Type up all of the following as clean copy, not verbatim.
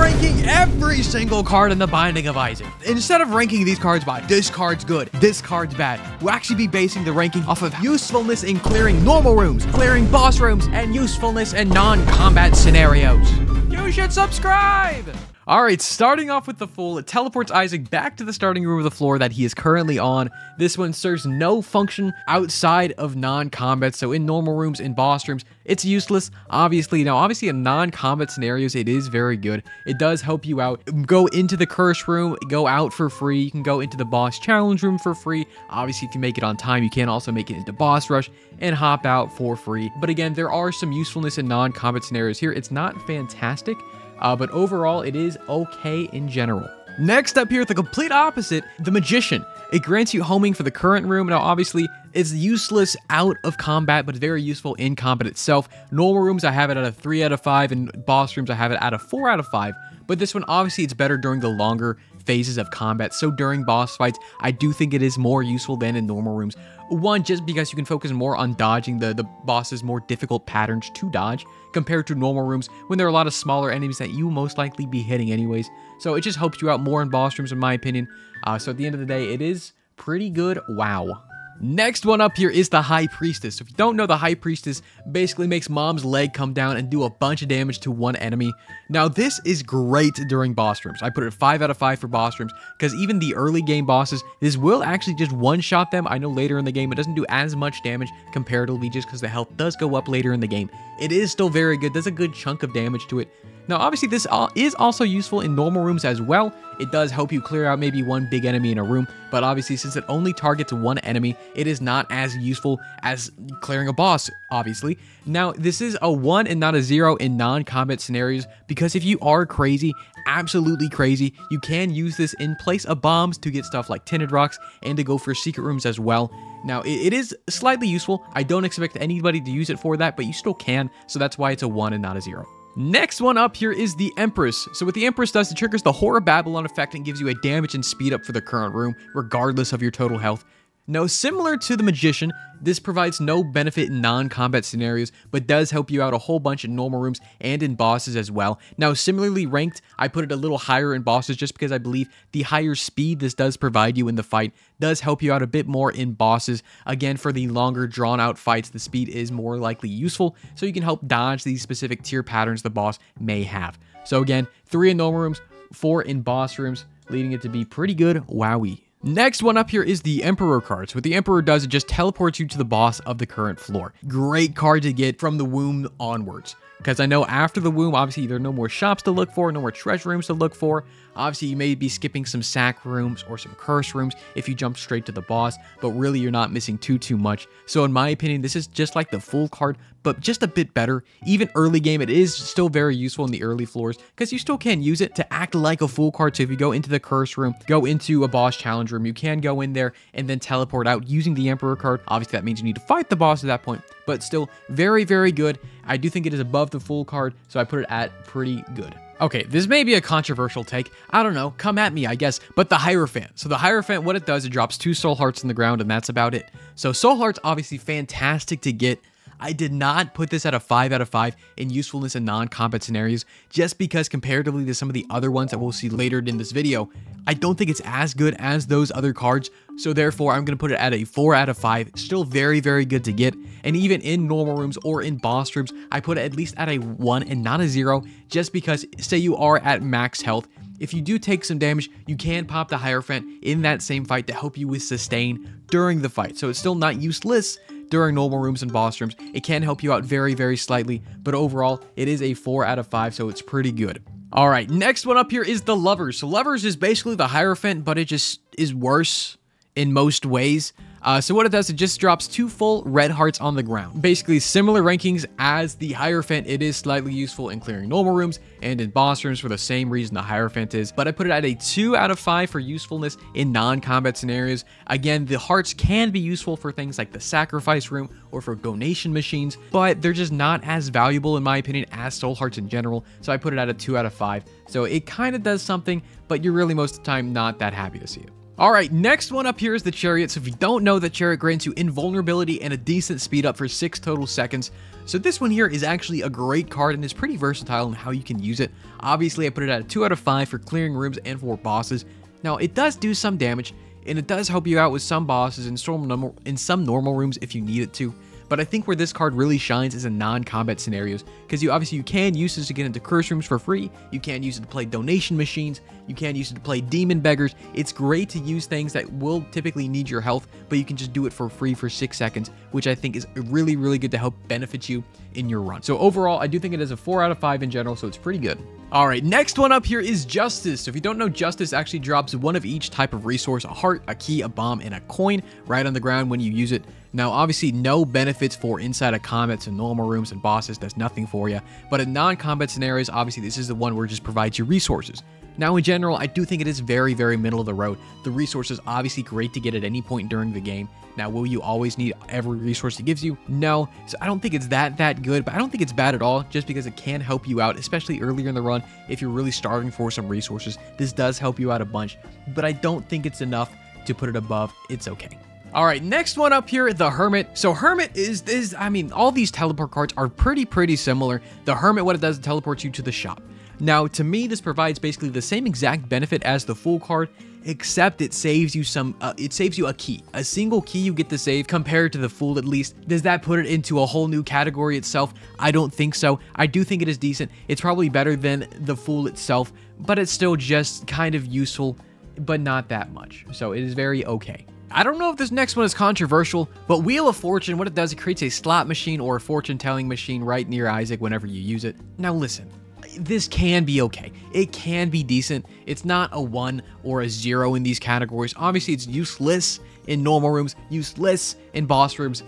ranking every single card in the Binding of Isaac. Instead of ranking these cards by this card's good, this card's bad, we'll actually be basing the ranking off of usefulness in clearing normal rooms, clearing boss rooms, and usefulness in non-combat scenarios. You should subscribe! Alright, starting off with the Fool, it teleports Isaac back to the starting room of the floor that he is currently on. This one serves no function outside of non-combat, so in normal rooms, in boss rooms, it's useless, obviously. Now, obviously, in non-combat scenarios, it is very good. It does help you out. Go into the curse room, go out for free. You can go into the boss challenge room for free. Obviously, if you make it on time, you can also make it into boss rush and hop out for free. But again, there are some usefulness in non-combat scenarios here. It's not fantastic, but overall, it is okay in general. Next up here, the complete opposite, the Magician. It grants you homing for the current room. Now, obviously, it's useless out of combat, but very useful in combat itself. Normal rooms, I have it at a 3 out of 5, and boss rooms, I have it at a 4 out of 5. But this one, obviously, it's better during the longer phases of combat. So during boss fights, I do think it is more useful than in normal rooms. One, just because you can focus more on dodging the boss's more difficult patterns to dodge compared to normal rooms when there are a lot of smaller enemies that you most likely be hitting anyways. So it just helps you out more in boss rooms in my opinion. So at the end of the day, it is pretty good. Wow. Next one up here is the High Priestess. So if you don't know, the High Priestess basically makes Mom's leg come down and do a bunch of damage to one enemy. Now, this is great during boss rooms. I put it 5 out of 5 for boss rooms because even the early game bosses, this will actually just one-shot them. I know later in the game, it doesn't do as much damage comparatively just because the health does go up later in the game. It is still very good. There's a good chunk of damage to it. Now, obviously, this is also useful in normal rooms as well. It does help you clear out maybe one big enemy in a room, but obviously, since it only targets one enemy, it is not as useful as clearing a boss, obviously. Now, this is a 1 and not a 0 in non-combat scenarios, because if you are crazy, absolutely crazy, you can use this in place of bombs to get stuff like tinted rocks and to go for secret rooms as well. Now, it is slightly useful. I don't expect anybody to use it for that, but you still can, so that's why it's a 1 and not a 0. Next one up here is the Empress. So what the Empress does, it triggers the Horror Babylon effect and gives you a damage and speed up for the current room, regardless of your total health. Now, similar to the Magician, this provides no benefit in non-combat scenarios, but does help you out a whole bunch in normal rooms and in bosses as well. Now, similarly ranked, I put it a little higher in bosses just because I believe the higher speed this does provide you in the fight does help you out a bit more in bosses. Again, for the longer drawn-out fights, the speed is more likely useful, so you can help dodge these specific tier patterns the boss may have. So again, 3 in normal rooms, 4 in boss rooms, leading it to be pretty good. Wowie. Next one up here is the Emperor cards. What the Emperor does, it just teleports you to the boss of the current floor. Great card to get from the womb onwards. Because I know after the womb, obviously, there are no more shops to look for, no more treasure rooms to look for. Obviously, you may be skipping some sack rooms or some curse rooms if you jump straight to the boss, but really, you're not missing too much. So in my opinion, this is just like the Fool card, but just a bit better. Even early game, it is still very useful in the early floors because you still can use it to act like a Fool card. So if you go into the curse room, go into a boss challenge room, you can go in there and then teleport out using the Emperor card. Obviously, that means you need to fight the boss at that point, but still very, very good. I do think it is above the Fool card, so I put it at pretty good. Okay, this may be a controversial take. I don't know. Come at me, I guess. But the Hierophant. So the Hierophant, what it does, it drops 2 soul hearts in the ground, and that's about it. So soul hearts, obviously fantastic to get. I did not put this at a 5 out of 5 in usefulness in non-combat scenarios, just because comparatively to some of the other ones that we'll see later in this video, I don't think it's as good as those other cards. So therefore, I'm going to put it at a 4 out of 5. Still very, very good to get. And even in normal rooms or in boss rooms, I put it at least at a 1 and not a 0, just because, say you are at max health, if you do take some damage, you can pop the Hierophant in that same fight to help you with sustain during the fight. So it's still not useless during normal rooms and boss rooms. It can help you out very, very slightly, but overall, it is a 4 out of 5, so it's pretty good. All right, next one up here is the Lovers. So Lovers is basically the Hierophant, but it just is worse in most ways. So what it does, it just drops 2 full red hearts on the ground. Basically similar rankings as the Hierophant. It is slightly useful in clearing normal rooms and in boss rooms for the same reason the Hierophant is, but I put it at a 2 out of 5 for usefulness in non-combat scenarios. Again, the hearts can be useful for things like the sacrifice room or for donation machines, but they're just not as valuable in my opinion as soul hearts in general, so I put it at a 2 out of 5. So it kind of does something, but you're really most of the time not that happy to see it. Alright, next one up here is the Chariot. So if you don't know, the Chariot grants you invulnerability and a decent speed up for 6 total seconds. So this one here is actually a great card and is pretty versatile in how you can use it. Obviously, I put it at a 2 out of 5 for clearing rooms and for bosses. Now, it does do some damage, and it does help you out with some bosses and some normal rooms if you need it to. But I think where this card really shines is in non-combat scenarios, because you can use this to get into curse rooms for free, you can use it to play donation machines, you can use it to play demon beggars. It's great to use things that will typically need your health, but you can just do it for free for 6 seconds, which I think is really, really good to help benefit you in your run. So overall, I do think it is a 4 out of 5 in general, so it's pretty good. Alright, next one up here is Justice. So if you don't know, Justice actually drops one of each type of resource: a heart, a key, a bomb, and a coin right on the ground when you use it. Now, obviously, no benefits for inside of combats and normal rooms and bosses. That's nothing for you. But in non-combat scenarios, obviously, this is the one where it just provides you resources. Now, in general, I do think it is very, very middle of the road. The resource is obviously great to get at any point during the game. Now, will you always need every resource it gives you? No. So I don't think it's that good, but I don't think it's bad at all, just because it can help you out, especially earlier in the run. If you're really starving for some resources, this does help you out a bunch, but I don't think it's enough to put it above. It's okay. Alright, next one up here, the Hermit. So Hermit I mean, all these teleport cards are pretty similar. The Hermit, what it does, it teleports you to the shop. Now, to me, this provides basically the same exact benefit as the Fool card, except it saves you a key. A single key you get to save compared to the Fool, at least. Does that put it into a whole new category itself? I don't think so. I do think it is decent. It's probably better than the Fool itself, but it's still just kind of useful, but not that much. So it is very okay. I don't know if this next one is controversial, but Wheel of Fortune, what it does, it creates a slot machine or a fortune-telling machine right near Isaac whenever you use it. Now listen, this can be okay. It can be decent. It's not a 1 or a 0 in these categories. Obviously, it's useless in normal rooms, useless in boss rooms,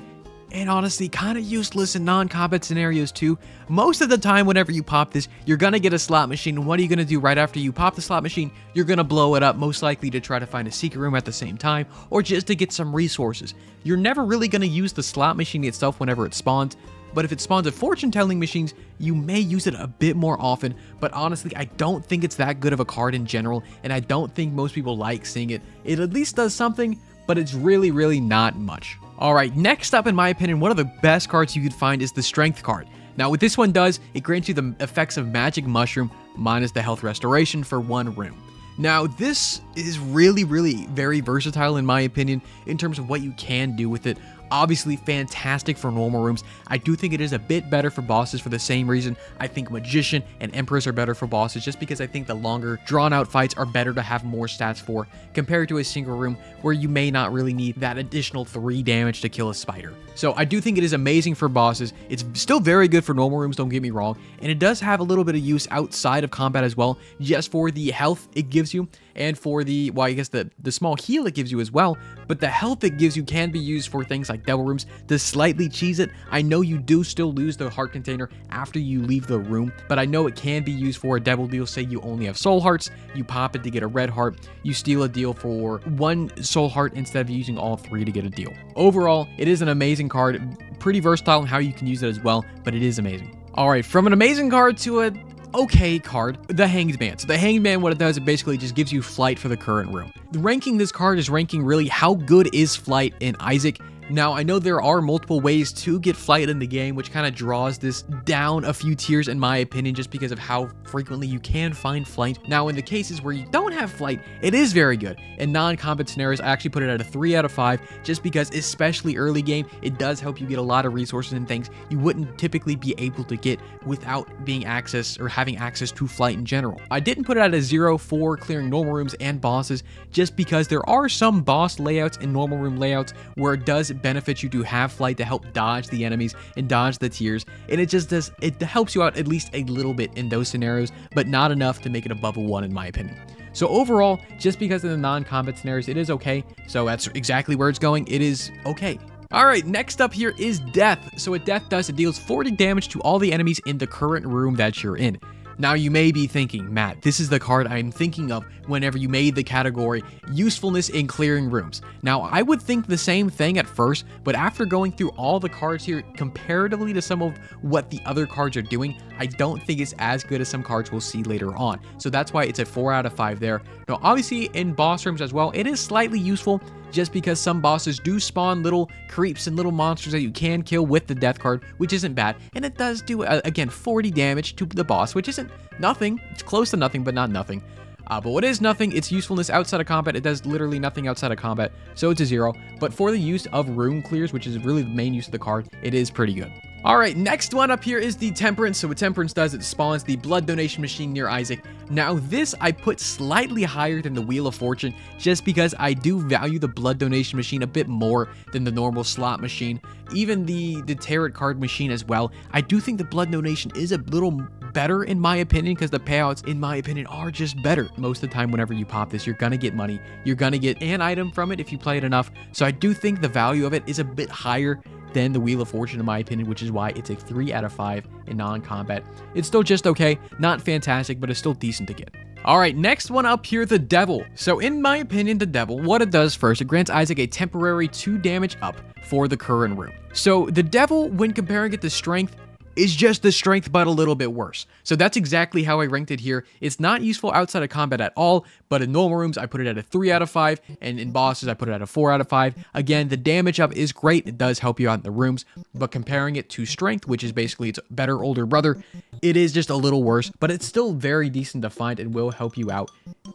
and honestly, kind of useless in non-combat scenarios too. Most of the time, whenever you pop this, you're gonna get a slot machine, and what are you gonna do right after you pop the slot machine? You're gonna blow it up, most likely to try to find a secret room at the same time, or just to get some resources. You're never really gonna use the slot machine itself whenever it spawns, but if it spawns at fortune-telling machines, you may use it a bit more often. But honestly, I don't think it's that good of a card in general, and I don't think most people like seeing it. It at least does something, but it's really not much. Alright, next up, in my opinion, one of the best cards you could find is the Strength card. Now, what this one does, it grants you the effects of Magic Mushroom minus the health restoration for 1 room. Now, this is really very versatile in my opinion in terms of what you can do with it. Obviously fantastic for normal rooms. I do think it is a bit better for bosses for the same reason. I think Magician and Empress are better for bosses, just because I think the longer drawn out fights are better to have more stats for, compared to a single room where you may not really need that additional 3 damage to kill a spider. So I do think it is amazing for bosses. It's still very good for normal rooms, don't get me wrong, and it does have a little bit of use outside of combat as well, just for the health it gives you, and for the, well, I guess the small heal it gives you as well, but the health it gives you can be used for things like devil rooms to slightly cheese it. I know you do still lose the heart container after you leave the room, but I know it can be used for a devil deal. Say you only have soul hearts, you pop it to get a red heart, you steal a deal for 1 soul heart instead of using all 3 to get a deal. Overall, it is an amazing card, pretty versatile in how you can use it as well, but it is amazing. Alright, from an amazing card to a okay card, the Hanged Man. So the Hanged Man, what it does, it basically just gives you flight for the current room. Ranking this card is ranking really how good is flight in Isaac. Now, I know there are multiple ways to get flight in the game, which kind of draws this down a few tiers in my opinion, just because of how frequently you can find flight. Now, in the cases where you don't have flight, it is very good. In non-combat scenarios, I actually put it at a 3 out of 5, just because, especially early game, it does help you get a lot of resources and things you wouldn't typically be able to get without being access or having access to flight in general. I didn't put it at a 0 for clearing normal rooms and bosses, just because there are some boss layouts and normal room layouts where it does benefit you to have flight to help dodge the enemies and dodge the tiers, and it helps you out at least a little bit in those scenarios, but not enough to make it above a 1 in my opinion. So overall, just because of the non-combat scenarios, it is okay. So that's exactly where it's going. It is okay. Alright, next up here is Death. So what Death does, it deals 40 damage to all the enemies in the current room that you're in. Now you may be thinking, Matt, this is the card I'm thinking of whenever you made the category usefulness in clearing rooms. Now I would think the same thing at first, but after going through all the cards here comparatively to some of what the other cards are doing, I don't think it's as good as some cards we'll see later on. So that's why it's a 4 out of 5 there. Now obviously in boss rooms as well, it is slightly useful just because some bosses do spawn little creeps and little monsters that you can kill with the death card, which isn't bad. And it does do, again, 40 damage to the boss, which isn't nothing. It's close to nothing, but not nothing. But what is nothing, its usefulness outside of combat. It does literally nothing outside of combat, so it's a 0. But for the use of room clears, which is really the main use of the card, it is pretty good. Alright, next one up here is the Temperance. So what Temperance does, it spawns the blood donation machine near Isaac. Now this I put slightly higher than the Wheel of Fortune, just because I do value the blood donation machine a bit more than the normal slot machine. Even the tarot card machine as well. I do think the blood donation is a little better in my opinion, because the payouts in my opinion are just better. Most of the time whenever you pop this, you're gonna get money. You're gonna get an item from it if you play it enough. So I do think the value of it is a bit higher than the Wheel of Fortune in my opinion, which is why it's a 3 out of 5 in non-combat. It's still just okay, not fantastic, but it's still decent to get. Alright, next one up here, the Devil. So in my opinion, the Devil, what it does first, it grants Isaac a temporary 2 damage up for the current room. So the Devil, when comparing it to Strength, is just the Strength but a little bit worse. So that's exactly how I ranked it here. It's not useful outside of combat at all, but in normal rooms I put it at a 3 out of 5, and in bosses I put it at a 4 out of 5. Again, the damage up is great, it does help you out in the rooms, but comparing it to Strength, which is basically its better older brother, it is just a little worse, but it's still very decent to find and will help you out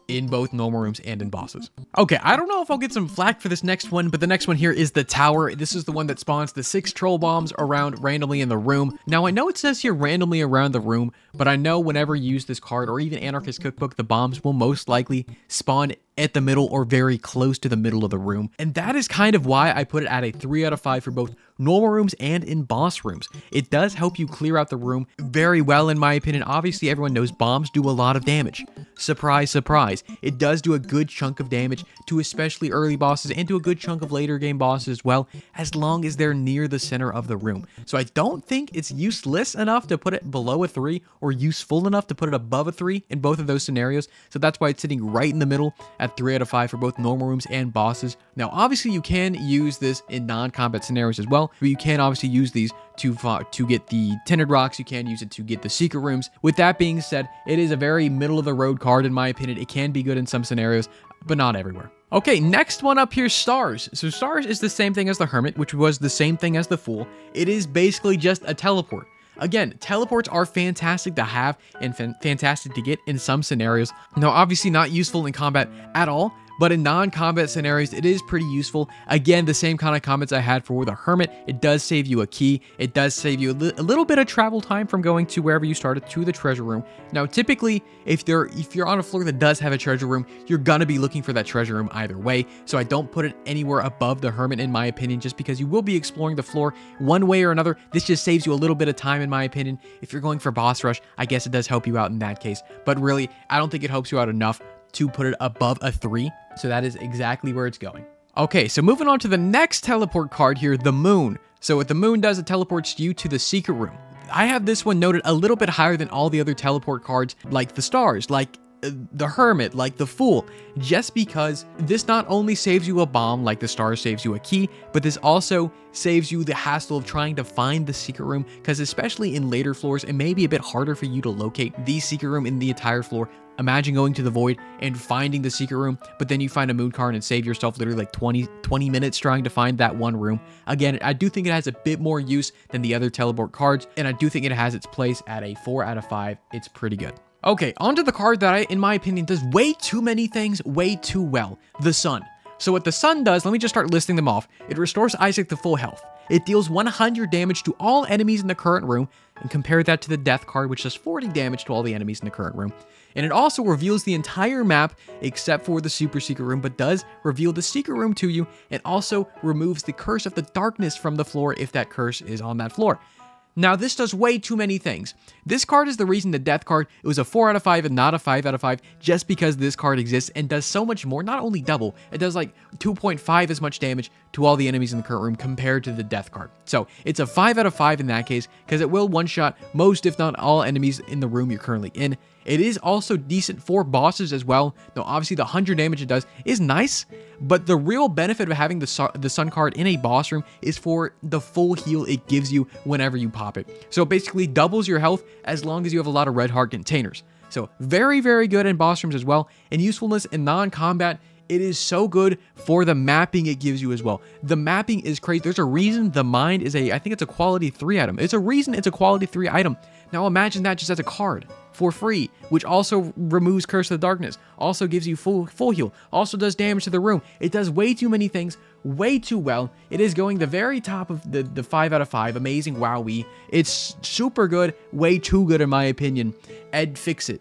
in both normal rooms and in bosses. Okay, I don't know if I'll get some flack for this next one, but the next one here is the Tower. This is the one that spawns the 6 troll bombs around randomly in the room. Now I know it says here randomly around the room, but I know whenever you use this card or even Anarchist Cookbook, the bombs will most likely spawn at the middle or very close to the middle of the room. And that is kind of why I put it at a 3 out of 5 for both normal rooms and in boss rooms. It does help you clear out the room very well in my opinion. Obviously everyone knows bombs do a lot of damage. Surprise, surprise. It does do a good chunk of damage to especially early bosses and to a good chunk of later game bosses as well, as long as they're near the center of the room. So I don't think it's useless enough to put it below a 3 or useful enough to put it above a 3 in both of those scenarios. So that's why it's sitting right in the middle at 3 out of 5 for both normal rooms and bosses. Now obviously you can use this in non-combat scenarios as well, but you can obviously use these to get the tinted rocks. You can use it to get the secret rooms. With that being said, it is a very middle of the road card in my opinion. It can be good in some scenarios, but not everywhere. Okay, next one up here, Stars. So Stars is the same thing as the Hermit, which was the same thing as the Fool. It is basically just a teleport. Again, teleports are fantastic to have and fantastic to get in some scenarios. Now, obviously not useful in combat at all, but in non-combat scenarios, it is pretty useful. Again, the same kind of comments I had for the Hermit. It does save you a key. It does save you a little bit of travel time from going to wherever you started to the treasure room. Now, typically, if you're on a floor that does have a treasure room, you're gonna be looking for that treasure room either way. So I don't put it anywhere above the Hermit in my opinion, just because you will be exploring the floor one way or another. This just saves you a little bit of time in my opinion. If you're going for boss rush, I guess it does help you out in that case. But really, I don't think it helps you out enough to put it above a 3. So that is exactly where it's going. Okay, so moving on to the next teleport card here, the Moon. So what the Moon does, it teleports you to the secret room. I have this one noted a little bit higher than all the other teleport cards, like the Stars, like the Hermit, like the Fool, just because this not only saves you a bomb like the Stars saves you a key, but this also saves you the hassle of trying to find the secret room, because especially in later floors, it may be a bit harder for you to locate the secret room in the entire floor. Imagine going to the Void and finding the secret room, but then you find a Moon card and save yourself literally like 20 minutes trying to find that one room. Again, I do think it has a bit more use than the other teleport cards, and I do think it has its place at a 4 out of 5. It's pretty good. Okay, onto the card that in my opinion, does way too many things way too well. The Sun. So what the Sun does, let me just start listing them off. It restores Isaac to full health. It deals 100 damage to all enemies in the current room, and compare that to the Death card, which does 40 damage to all the enemies in the current room. And it also reveals the entire map except for the super secret room, but does reveal the secret room to you, and also removes the curse of the darkness from the floor if that curse is on that floor. Now, this does way too many things. This card is the reason the death card, it was a 4 out of 5 and not a 5 out of 5, just because this card exists and does so much more. Not only double, it does like 2.5 as much damage to all the enemies in the current room compared to the death card. So it's a 5 out of 5 in that case, because it will one-shot most, if not all, enemies in the room you're currently in. It is also decent for bosses as well, though obviously the 100 damage it does is nice, but the real benefit of having the sun card in a boss room is for the full heal it gives you whenever you pop it. So it basically doubles your health as long as you have a lot of red heart containers. So very, very good in boss rooms as well. And usefulness in non-combat, it is so good for the mapping it gives you as well. The mapping is crazy. There's a reason the mind is I think it's a quality 3 item. It's a reason it's a quality 3 item. Now imagine that just as a card for free, which also removes Curse of the Darkness, also gives you full heal, also does damage to the room. It does way too many things, way too well. It is going the very top of the 5 out of 5, amazing, wowee. It's super good, way too good in my opinion. Ed, fix it.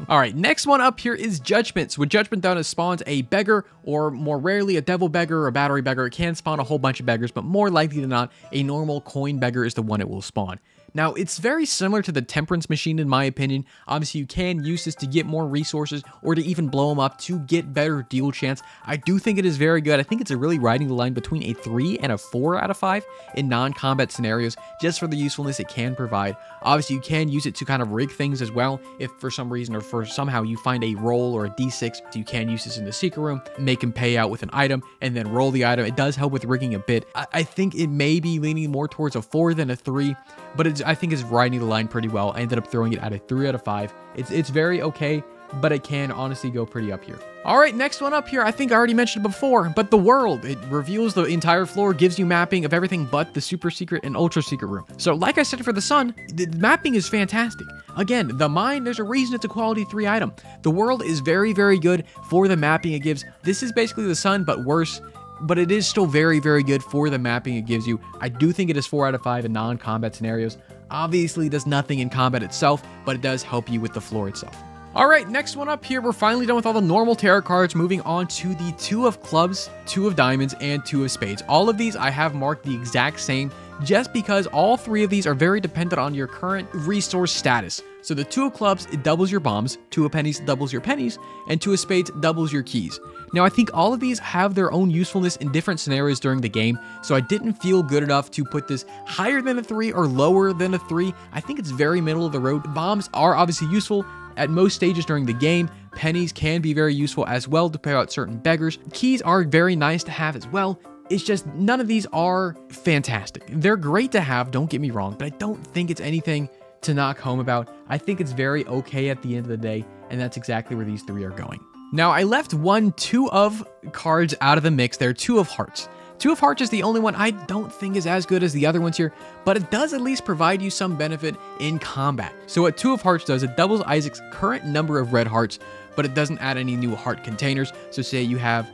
All right, next one up here is Judgments. What Judgment does is spawns a beggar, or more rarely a devil beggar or a battery beggar. It can spawn a whole bunch of beggars, but more likely than not, a normal coin beggar is the one it will spawn. Now, it's very similar to the Temperance Machine in my opinion. Obviously, you can use this to get more resources or to even blow them up to get better deal chance. I do think it is very good. I think it's really riding the line between a 3 and a 4 out of 5 in non-combat scenarios, just for the usefulness it can provide. Obviously, you can use it to kind of rig things as well. If for some reason or for somehow you find a roll or a d6, so you can use this in the secret room, make him pay out with an item, and then roll the item. It does help with rigging a bit. I think it may be leaning more towards a 4 than a 3, but I think it's riding the line pretty well. I ended up throwing it at a 3 out of 5. It's very okay, but it can honestly go pretty up here. All right, next one up here, I think I already mentioned it before, but the world. It reveals the entire floor, gives you mapping of everything but the super secret and ultra secret room. So like I said for the sun, the mapping is fantastic. Again, the mine, there's a reason it's a quality 3 item. The world is very, very good for the mapping it gives. This is basically the sun, but worse. But it is still very, very good for the mapping it gives you. I do think it is 4 out of 5 in non-combat scenarios. Obviously, it does nothing in combat itself, but it does help you with the floor itself. All right, next one up here, we're finally done with all the normal tarot cards, moving on to the 2 of clubs, 2 of diamonds, and 2 of spades. All of these I have marked the exact same, just because all 3 of these are very dependent on your current resource status. So the 2 of clubs, it doubles your bombs, 2 of pennies doubles your pennies, and 2 of spades doubles your keys. Now, I think all of these have their own usefulness in different scenarios during the game, so I didn't feel good enough to put this higher than a 3 or lower than a 3. I think it's very middle of the road. Bombs are obviously useful at most stages during the game. Pennies can be very useful as well to pay out certain beggars. Keys are very nice to have as well. It's just none of these are fantastic. They're great to have, don't get me wrong, but I don't think it's anything to knock home about. I think it's very okay at the end of the day, and that's exactly where these 3 are going. Now, I left 2 of cards out of the mix there, 2 of hearts. 2 of hearts is the only one I don't think is as good as the other ones here, but it does at least provide you some benefit in combat. So what 2 of hearts does, it doubles Isaac's current number of red hearts, but it doesn't add any new heart containers. So say you have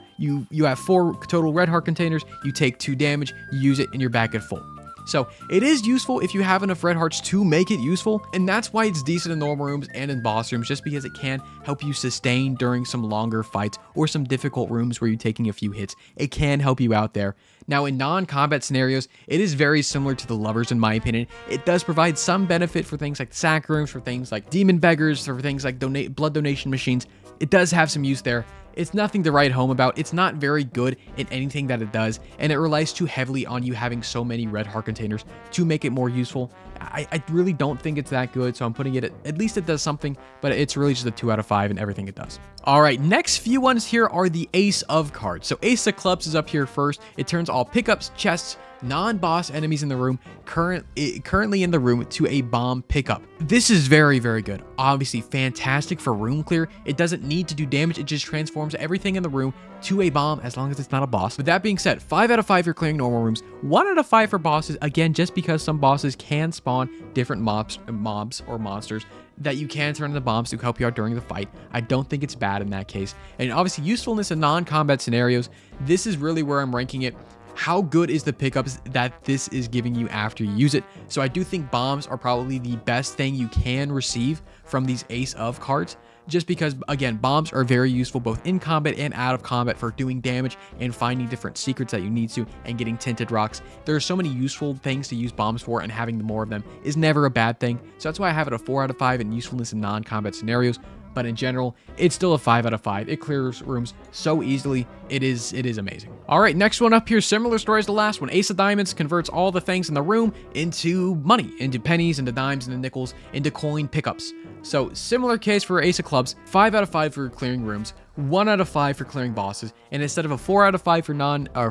4 total red heart containers, you take 2 damage, you use it, and you're back at full. So it is useful if you have enough red hearts to make it useful, and that's why it's decent in normal rooms and in boss rooms, just because it can help you sustain during some longer fights or some difficult rooms where you're taking a few hits. It can help you out there. Now, in non-combat scenarios, it is very similar to the lovers in my opinion. It does provide some benefit for things like sack rooms, for things like demon beggars, for things like blood donation machines. It does have some use there. It's nothing to write home about. It's not very good in anything that it does, and it relies too heavily on you having so many red heart containers to make it more useful. I really don't think it's that good, so I'm putting it at least it does something, but it's really just a 2 out of 5 in everything it does. All right, next few ones here are the Ace of cards. So Ace of clubs is up here first. It turns all pickups, chests, non-boss enemies in the room currently in the room to a bomb pickup. This is very, very good. Obviously fantastic for room clear. It doesn't need to do damage. It just transforms everything in the room to a bomb as long as it's not a boss. With that being said, 5 out of 5 for clearing normal rooms, 1 out of 5 for bosses. Again, just because some bosses can spawn different mobs or monsters that you can turn into bombs to help you out during the fight. I don't think it's bad in that case. And obviously usefulness in non-combat scenarios, this is really where I'm ranking it. How good is the pickups that this is giving you after you use it? So I do think bombs are probably the best thing you can receive from these Ace of cards. just because, again, bombs are very useful both in combat and out of combat for doing damage and finding different secrets that you need to and getting tinted rocks. There are so many useful things to use bombs for, and having more of them is never a bad thing. So that's why I have it a 4 out of 5 in usefulness in non-combat scenarios. But in general, it's still a 5 out of 5. It clears rooms so easily. It is amazing. All right, next one up here, similar story as the last one. Ace of Diamonds converts all the things in the room into money, into pennies, into dimes, into nickels, into coin pickups. So similar case for Ace of Clubs, 5 out of 5 for clearing rooms, 1 out of 5 for clearing bosses, and instead of a 4 out of 5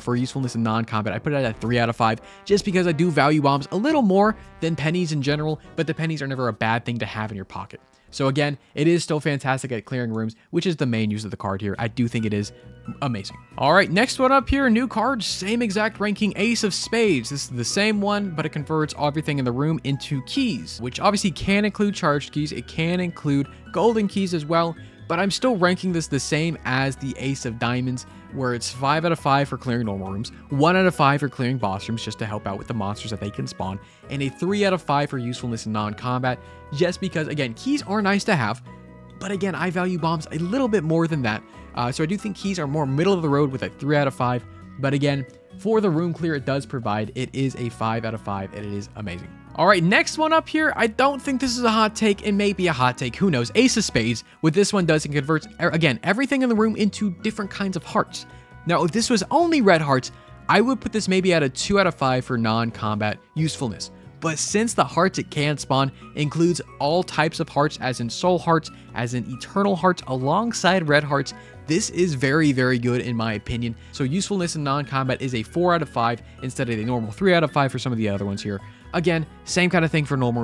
for usefulness in non-combat, I put it at a 3 out of 5, just because I do value bombs a little more than pennies in general, but the pennies are never a bad thing to have in your pocket. So again, it is still fantastic at clearing rooms, which is the main use of the card here. I do think it is amazing. All right, next one up here, new card, same exact ranking, Ace of Spades. This is the same one, but it converts everything in the room into keys, which obviously can include charged keys. It can include golden keys as well, but I'm still ranking this the same as the Ace of Diamonds, where it's 5 out of 5 for clearing normal rooms, 1 out of 5 for clearing boss rooms just to help out with the monsters that they can spawn, and a 3 out of 5 for usefulness in non-combat, just because, again, keys are nice to have, but again, I value bombs a little bit more than that, so I do think keys are more middle of the road with a 3 out of 5, but again, for the room clear it does provide, it is a 5 out of 5, and it is amazing. All right, next one up here, I don't think this is a hot take. It may be a hot take, who knows. Ace of Spades, what this one does, it converts, again, everything in the room into different kinds of hearts. Now, if this was only red hearts, I would put this maybe at a 2 out of 5 for non-combat usefulness. But since the hearts it can spawn includes all types of hearts, as in soul hearts, as in eternal hearts, alongside red hearts, this is very, very good in my opinion. So usefulness in non-combat is a 4 out of 5 instead of a normal 3 out of 5 for some of the other ones here. Again, same kind of thing for normal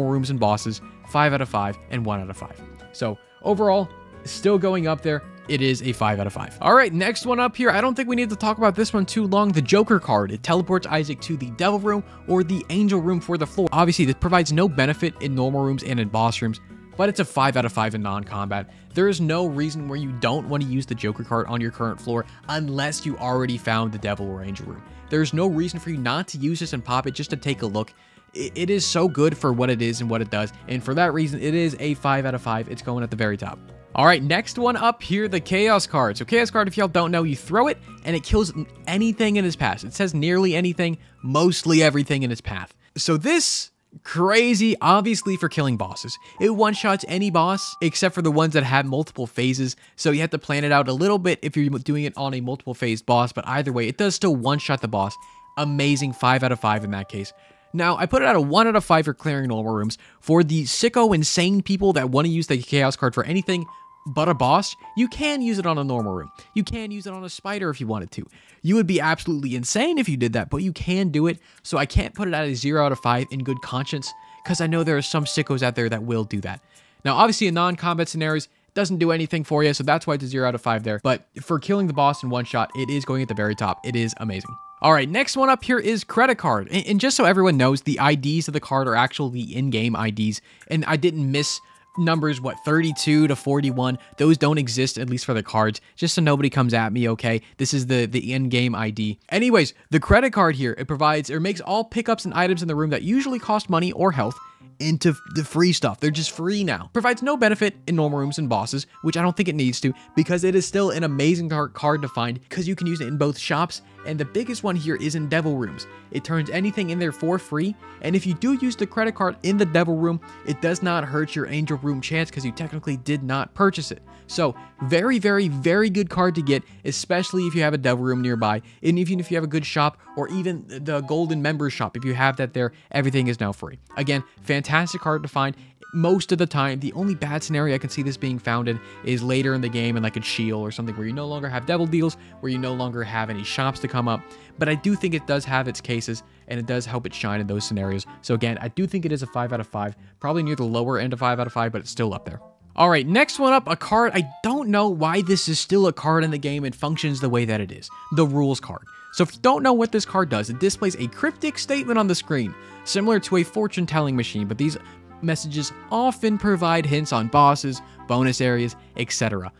rooms and bosses, 5 out of 5 and 1 out of 5. So overall, still going up there. It is a 5 out of 5. All right, next one up here. I don't think we need to talk about this one too long. The Joker card. It teleports Isaac to the Devil Room or the Angel Room for the floor. Obviously, this provides no benefit in normal rooms and in boss rooms, but it's a 5 out of 5 in non-combat. There is no reason where you don't want to use the Joker card on your current floor unless you already found the Devil or Angel Room. There's no reason for you not to use this and pop it just to take a look. It is so good for what it is and what it does, and for that reason, it is a 5 out of 5. It's going at the very top. All right, next one up here, the Chaos card. So Chaos card, if y'all don't know, you throw it and it kills anything in its path. It says nearly anything, mostly everything in its path. So this, crazy, obviously for killing bosses. It one-shots any boss except for the ones that have multiple phases. So you have to plan it out a little bit if you're doing it on a multiple phase boss, but either way, it does still one-shot the boss. Amazing, 5 out of 5 in that case. Now, I put it at a 1 out of 5 for clearing normal rooms. For the sicko, insane people that want to use the Chaos card for anything but a boss, you can use it on a normal room. You can use it on a spider if you wanted to. You would be absolutely insane if you did that, but you can do it. So I can't put it at a 0 out of 5 in good conscience, because I know there are some sickos out there that will do that. Now, obviously, in non-combat scenarios, it doesn't do anything for you, so that's why it's a 0 out of 5 there. But for killing the boss in one shot, it is going at the very top. It is amazing. All right, next one up here is credit card. And just so everyone knows, the IDs of the card are actually in-game IDs. And I didn't miss numbers, 32 to 41. Those don't exist, at least for the cards. Just so nobody comes at me, okay? This is the in-game ID. Anyways, the credit card here, it provides or makes all pickups and items in the room that usually cost money or health into the free stuff. They're just free now. Provides no benefit in normal rooms and bosses, which I don't think it needs to, because it is still an amazing card to find, because you can use it in both shops, and the biggest one here is in Devil Rooms. It turns anything in there for free, and if you do use the credit card in the Devil Room, it does not hurt your Angel Room chance, because you technically did not purchase it. So, very, very, very good card to get, especially if you have a Devil Room nearby, and even if you have a good shop, or even the Golden Members shop. If you have that there, everything is now free. Again, fantastic card to find. Most of the time, the only bad scenario I can see this being found in is later in the game in like a Shield or something where you no longer have devil deals, where you no longer have any shops to come up. But I do think it does have its cases, and it does help it shine in those scenarios. So again, I do think it is a 5 out of 5, probably near the lower end of 5 out of 5, but it's still up there. All right, next one up, a card. I don't know why this is still a card in the game and functions the way that it is. The rules card. So if you don't know what this card does, it displays a cryptic statement on the screen, similar to a fortune-telling machine, but these messages often provide hints on bosses, bonus areas, etc.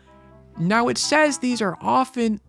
Now, it says these are often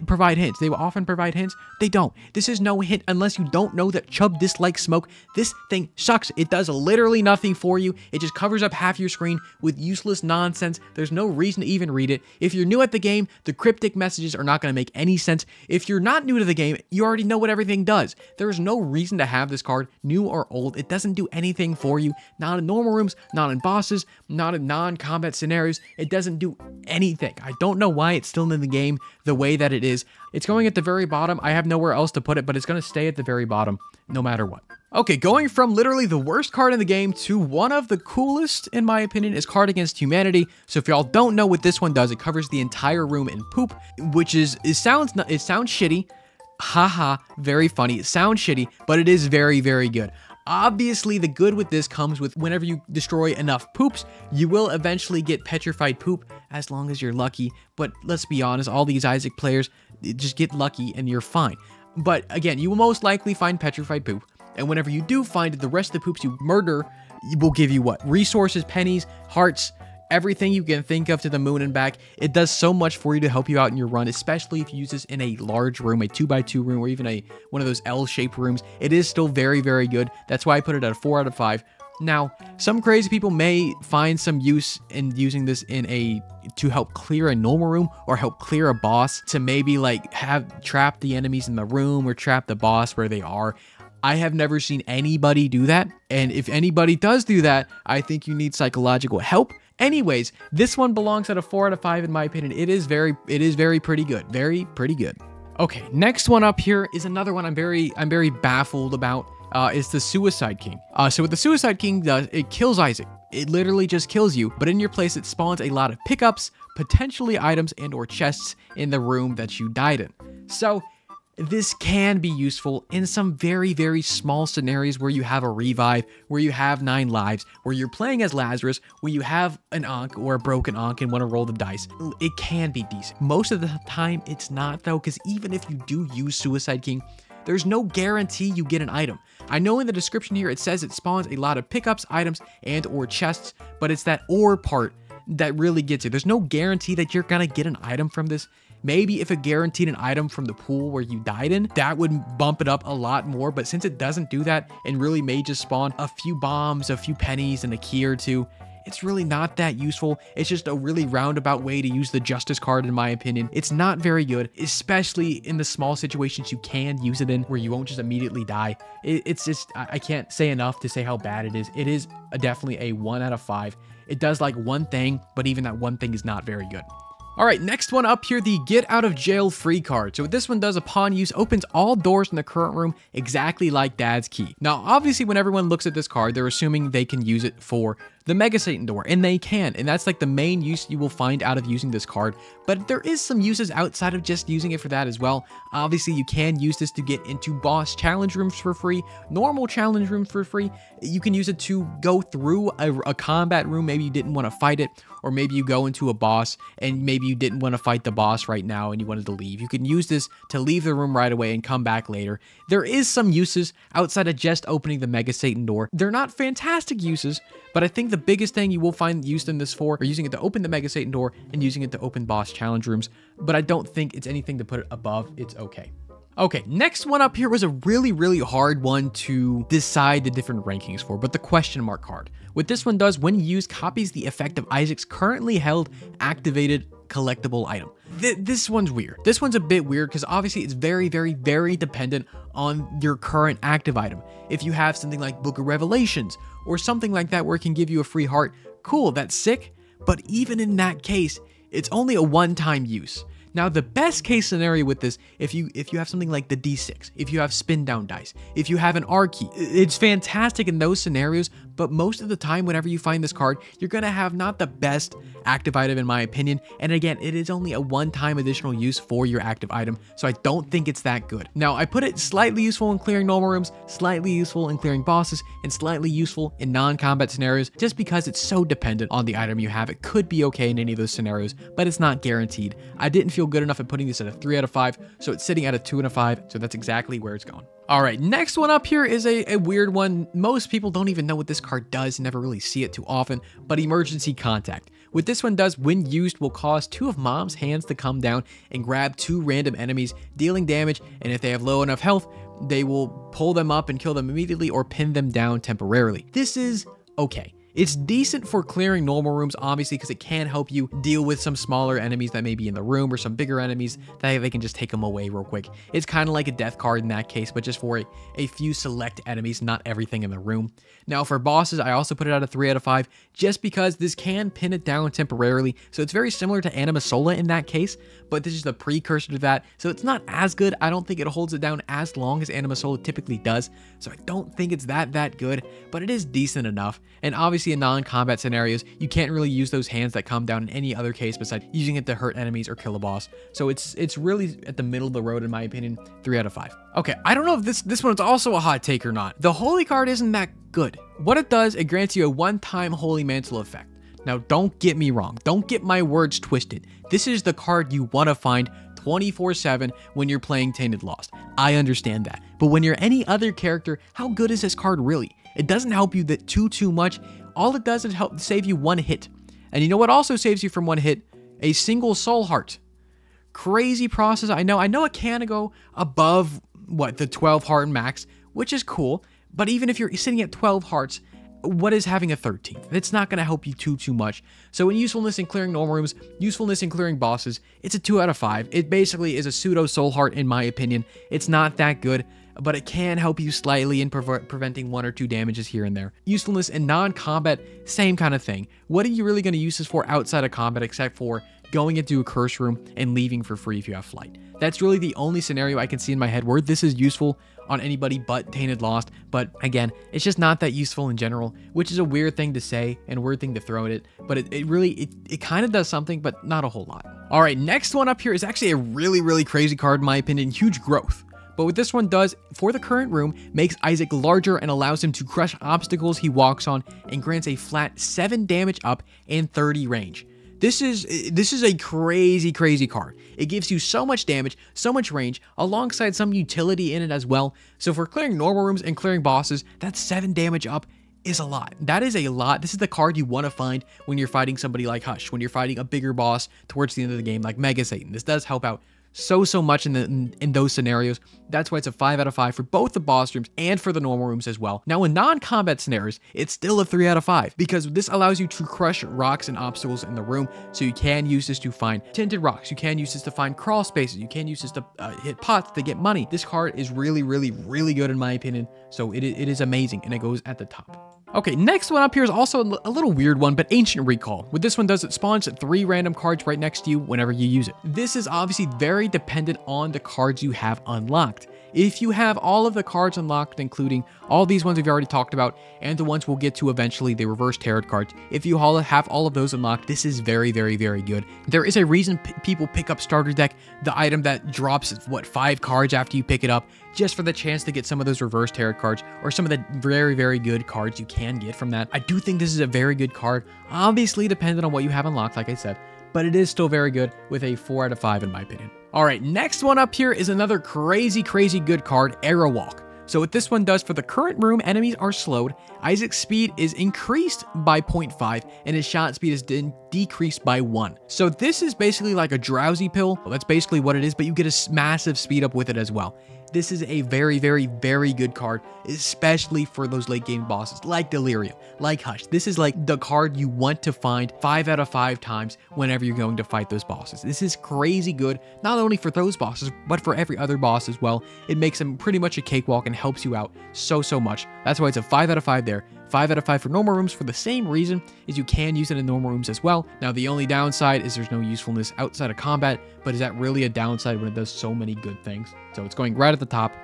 provide hints. They will often provide hints. They don't. This is no hint unless you don't know that Chub dislikes smoke. This thing sucks. It does literally nothing for you. It just covers up half your screen with useless nonsense. There's no reason to even read it. If you're new at the game, the cryptic messages are not going to make any sense. If you're not new to the game, you already know what everything does. There is no reason to have this card, new or old. It doesn't do anything for you. Not in normal rooms, not in bosses, not in non-combat scenarios. It doesn't do anything. I don't know why it's still in the game the way that it is. It's going at the very bottom. I have nowhere else to put it, but it's going to stay at the very bottom no matter what. Okay, going from literally the worst card in the game to one of the coolest, in my opinion, is Card Against Humanity. So if y'all don't know what this one does, it covers the entire room in poop, which is, it sounds shitty. Haha, very funny. It sounds shitty, but it is very, very good. Obviously, the good with this comes with whenever you destroy enough poops, you will eventually get petrified poop, as long as you're lucky. But let's be honest, all these Isaac players, just get lucky and you're fine. But again, you will most likely find petrified poop. And whenever you do find it, the rest of the poops you murder will give you what? Resources, pennies, hearts, everything you can think of to the moon and back. It does so much for you to help you out in your run, especially if you use this in a large room, a 2x2 room, or even one of those L-shaped rooms. It is still very, very good. That's why I put it at a 4 out of 5. Now, some crazy people may find some use in using this to help clear a normal room or help clear a boss, to maybe like trap the enemies in the room or trap the boss where they are. I have never seen anybody do that, and if anybody does do that, I think you need psychological help. Anyways, this one belongs at a 4 out of 5 in my opinion. It is very pretty good. Very pretty good. Okay, next one up here is another one I'm very baffled about. Is the Suicide King. So what the Suicide King does, it kills Isaac. It literally just kills you, but in your place it spawns a lot of pickups, potentially items and or chests in the room that you died in. So this can be useful in some very, very small scenarios where you have a revive, where you have 9 lives, where you're playing as Lazarus, where you have an Ankh or a broken Ankh and want to roll the dice. It can be decent. Most of the time, it's not though, because even if you do use Suicide King, there's no guarantee you get an item. I know in the description here it says it spawns a lot of pickups, items, and or chests, but it's that or part that really gets you. There's no guarantee that you're gonna get an item from this. Maybe if it guaranteed an item from the pool where you died in, that would bump it up a lot more. But since it doesn't do that and really may just spawn a few bombs, a few pennies, and a key or two, it's really not that useful. It's just a really roundabout way to use the Justice card, in my opinion. It's not very good, especially in the small situations you can use it in where you won't just immediately die. It's just, I can't say enough to say how bad it is. It is definitely a 1 out of 5. It does like one thing, but even that one thing is not very good. All right, next one up here, the Get Out of Jail Free card. So what this one does upon use, opens all doors in the current room exactly like Dad's Key. Now, obviously, when everyone looks at this card, they're assuming they can use it for the Mega Satan door, and they can, and that's like the main use you will find out of using this card. But there is some uses outside of just using it for that as well. Obviously, you can use this to get into boss challenge rooms for free, normal challenge rooms for free. You can use it to go through a combat room. Maybe you didn't want to fight it, or maybe you go into a boss and maybe you didn't want to fight the boss right now and you wanted to leave. You can use this to leave the room right away and come back later. There is some uses outside of just opening the Mega Satan door. They're not fantastic uses, but I think the biggest thing you will find used in this for are using it to open the Mega Satan door and using it to open boss challenge rooms. But I don't think it's anything to put it above. It's okay. Okay, next one up here was a really hard one to decide the different rankings for, but the question mark card. What this one does, when used, copies the effect of Isaac's currently held activated collectible item. This one's weird. This one's a bit weird because obviously it's very dependent on your current active item. If you have something like Book of Revelations or something like that where it can give you a free heart, cool, that's sick. But even in that case, it's only a one-time use. Now, the best case scenario with this, if you have something like the D6, if you have spin down dice, if you have an R key, it's fantastic in those scenarios, but most of the time, whenever you find this card, you're gonna have not the best active item in my opinion, and again, it is only a one-time additional use for your active item, so I don't think it's that good. Now, I put it slightly useful in clearing normal rooms, slightly useful in clearing bosses, and slightly useful in non-combat scenarios, just because it's so dependent on the item you have. It could be okay in any of those scenarios, but it's not guaranteed. I didn't feel good enough at putting this at a 3 out of 5, so it's sitting at a 2 out of 5, so that's exactly where it's going. All right, next one up here is a weird one. Most people don't even know what this card does, never really see it too often, but Emergency Contact. What this one does when used will cause 2 of Mom's hands to come down and grab 2 random enemies, dealing damage, and if they have low enough health, they will pull them up and kill them immediately or pin them down temporarily. This is okay. It's decent for clearing normal rooms, obviously, because it can help you deal with some smaller enemies that may be in the room or some bigger enemies that they can just take them away real quick. It's kind of like a death card in that case, but just for a few select enemies, not everything in the room. Now for bosses, I also put it at a 3 out of 5 just because this can pin it down temporarily. So it's very similar to Anima Sola in that case, but this is the precursor to that. So it's not as good. I don't think it holds it down as long as Anima Sola typically does. So I don't think it's that good, but it is decent enough. And obviously in non-combat scenarios, you can't really use those hands that come down in any other case besides using it to hurt enemies or kill a boss. So it's really at the middle of the road in my opinion, 3 out of 5. Okay, I don't know if this one's also a hot take or not. The Holy card isn't that good. What it does, it grants you a one-time Holy Mantle effect. Now don't get me wrong, don't get my words twisted. This is the card you want to find 24/7 when you're playing Tainted Lost. I understand that. But when you're any other character, how good is this card really? It doesn't help you that too much. All it does is help save you 1 hit. And you know what also saves you from 1 hit? A single soul heart. Crazy process. I know it can go above what, the 12 heart max, which is cool. But even if you're sitting at 12 hearts, what is having a 13th? It's not going to help you too much. So in usefulness in clearing normal rooms, usefulness in clearing bosses, it's a 2 out of 5. It basically is a pseudo soul heart in my opinion. It's not that good, but it can help you slightly in preventing 1 or 2 damages here and there. Usefulness in non-combat, same kind of thing. What are you really going to use this for outside of combat except for going into a curse room and leaving for free if you have flight? That's really the only scenario I can see in my head where this is useful on anybody but Tainted Lost. But again, it's just not that useful in general, which is a weird thing to say and a weird thing to throw at it. But it really kind of does something, but not a whole lot. All right, next one up here is actually a really crazy card in my opinion, Huge Growth. But what this one does for the current room makes Isaac larger and allows him to crush obstacles he walks on and grants a flat 7 damage up and 30 range. This is a crazy card. It gives you so much damage, so much range, alongside some utility in it as well. So for clearing normal rooms and clearing bosses, that 7 damage up is a lot. That is a lot. This is the card you want to find when you're fighting somebody like Hush, when you're fighting a bigger boss towards the end of the game like Mega Satan. This does help out so much in those scenarios. That's why it's a 5 out of 5 for both the boss rooms and for the normal rooms as well. Now in non-combat scenarios, it's still a 3 out of 5 because this allows you to crush rocks and obstacles in the room. So you can use this to find tinted rocks. You can use this to find crawl spaces. You can use this to hit pots to get money. This card is really good in my opinion. So it is amazing and it goes at the top. Okay, next one up here is also a little weird one, but Ancient Recall. What this one does, it spawns 3 random cards right next to you whenever you use it. This is obviously very dependent on the cards you have unlocked. If you have all of the cards unlocked, including all these ones we've already talked about, and the ones we'll get to eventually, the reverse tarot cards, if you have all of those unlocked, this is very good. There is a reason people pick up Starter Deck, the item that drops, what, 5 cards after you pick it up, just for the chance to get some of those reverse tarot cards, or some of the very good cards you can get from that. I do think this is a very good card, obviously dependent on what you have unlocked, like I said, but it is still very good with a 4 out of 5 in my opinion. All right, next one up here is another crazy good card, Arrow Walk. So what this one does for the current room, enemies are slowed, Isaac's speed is increased by 0.5, and his shot speed is decreased by 1. So this is basically like a drowsy pill. Well, that's basically what it is, but you get a massive speed up with it as well. This is a very good card, especially for those late game bosses like Delirium, like Hush. This is like the card you want to find 5 out of 5 times whenever you're going to fight those bosses. This is crazy good, not only for those bosses, but for every other boss as well. It makes them pretty much a cakewalk and helps you out so much. That's why it's a 5 out of 5 there. 5 out of 5 for normal rooms for the same reason as you can use it in normal rooms as well. Now the only downside is there's no usefulness outside of combat, but is that really a downside when it does so many good things? So it's going right at the top.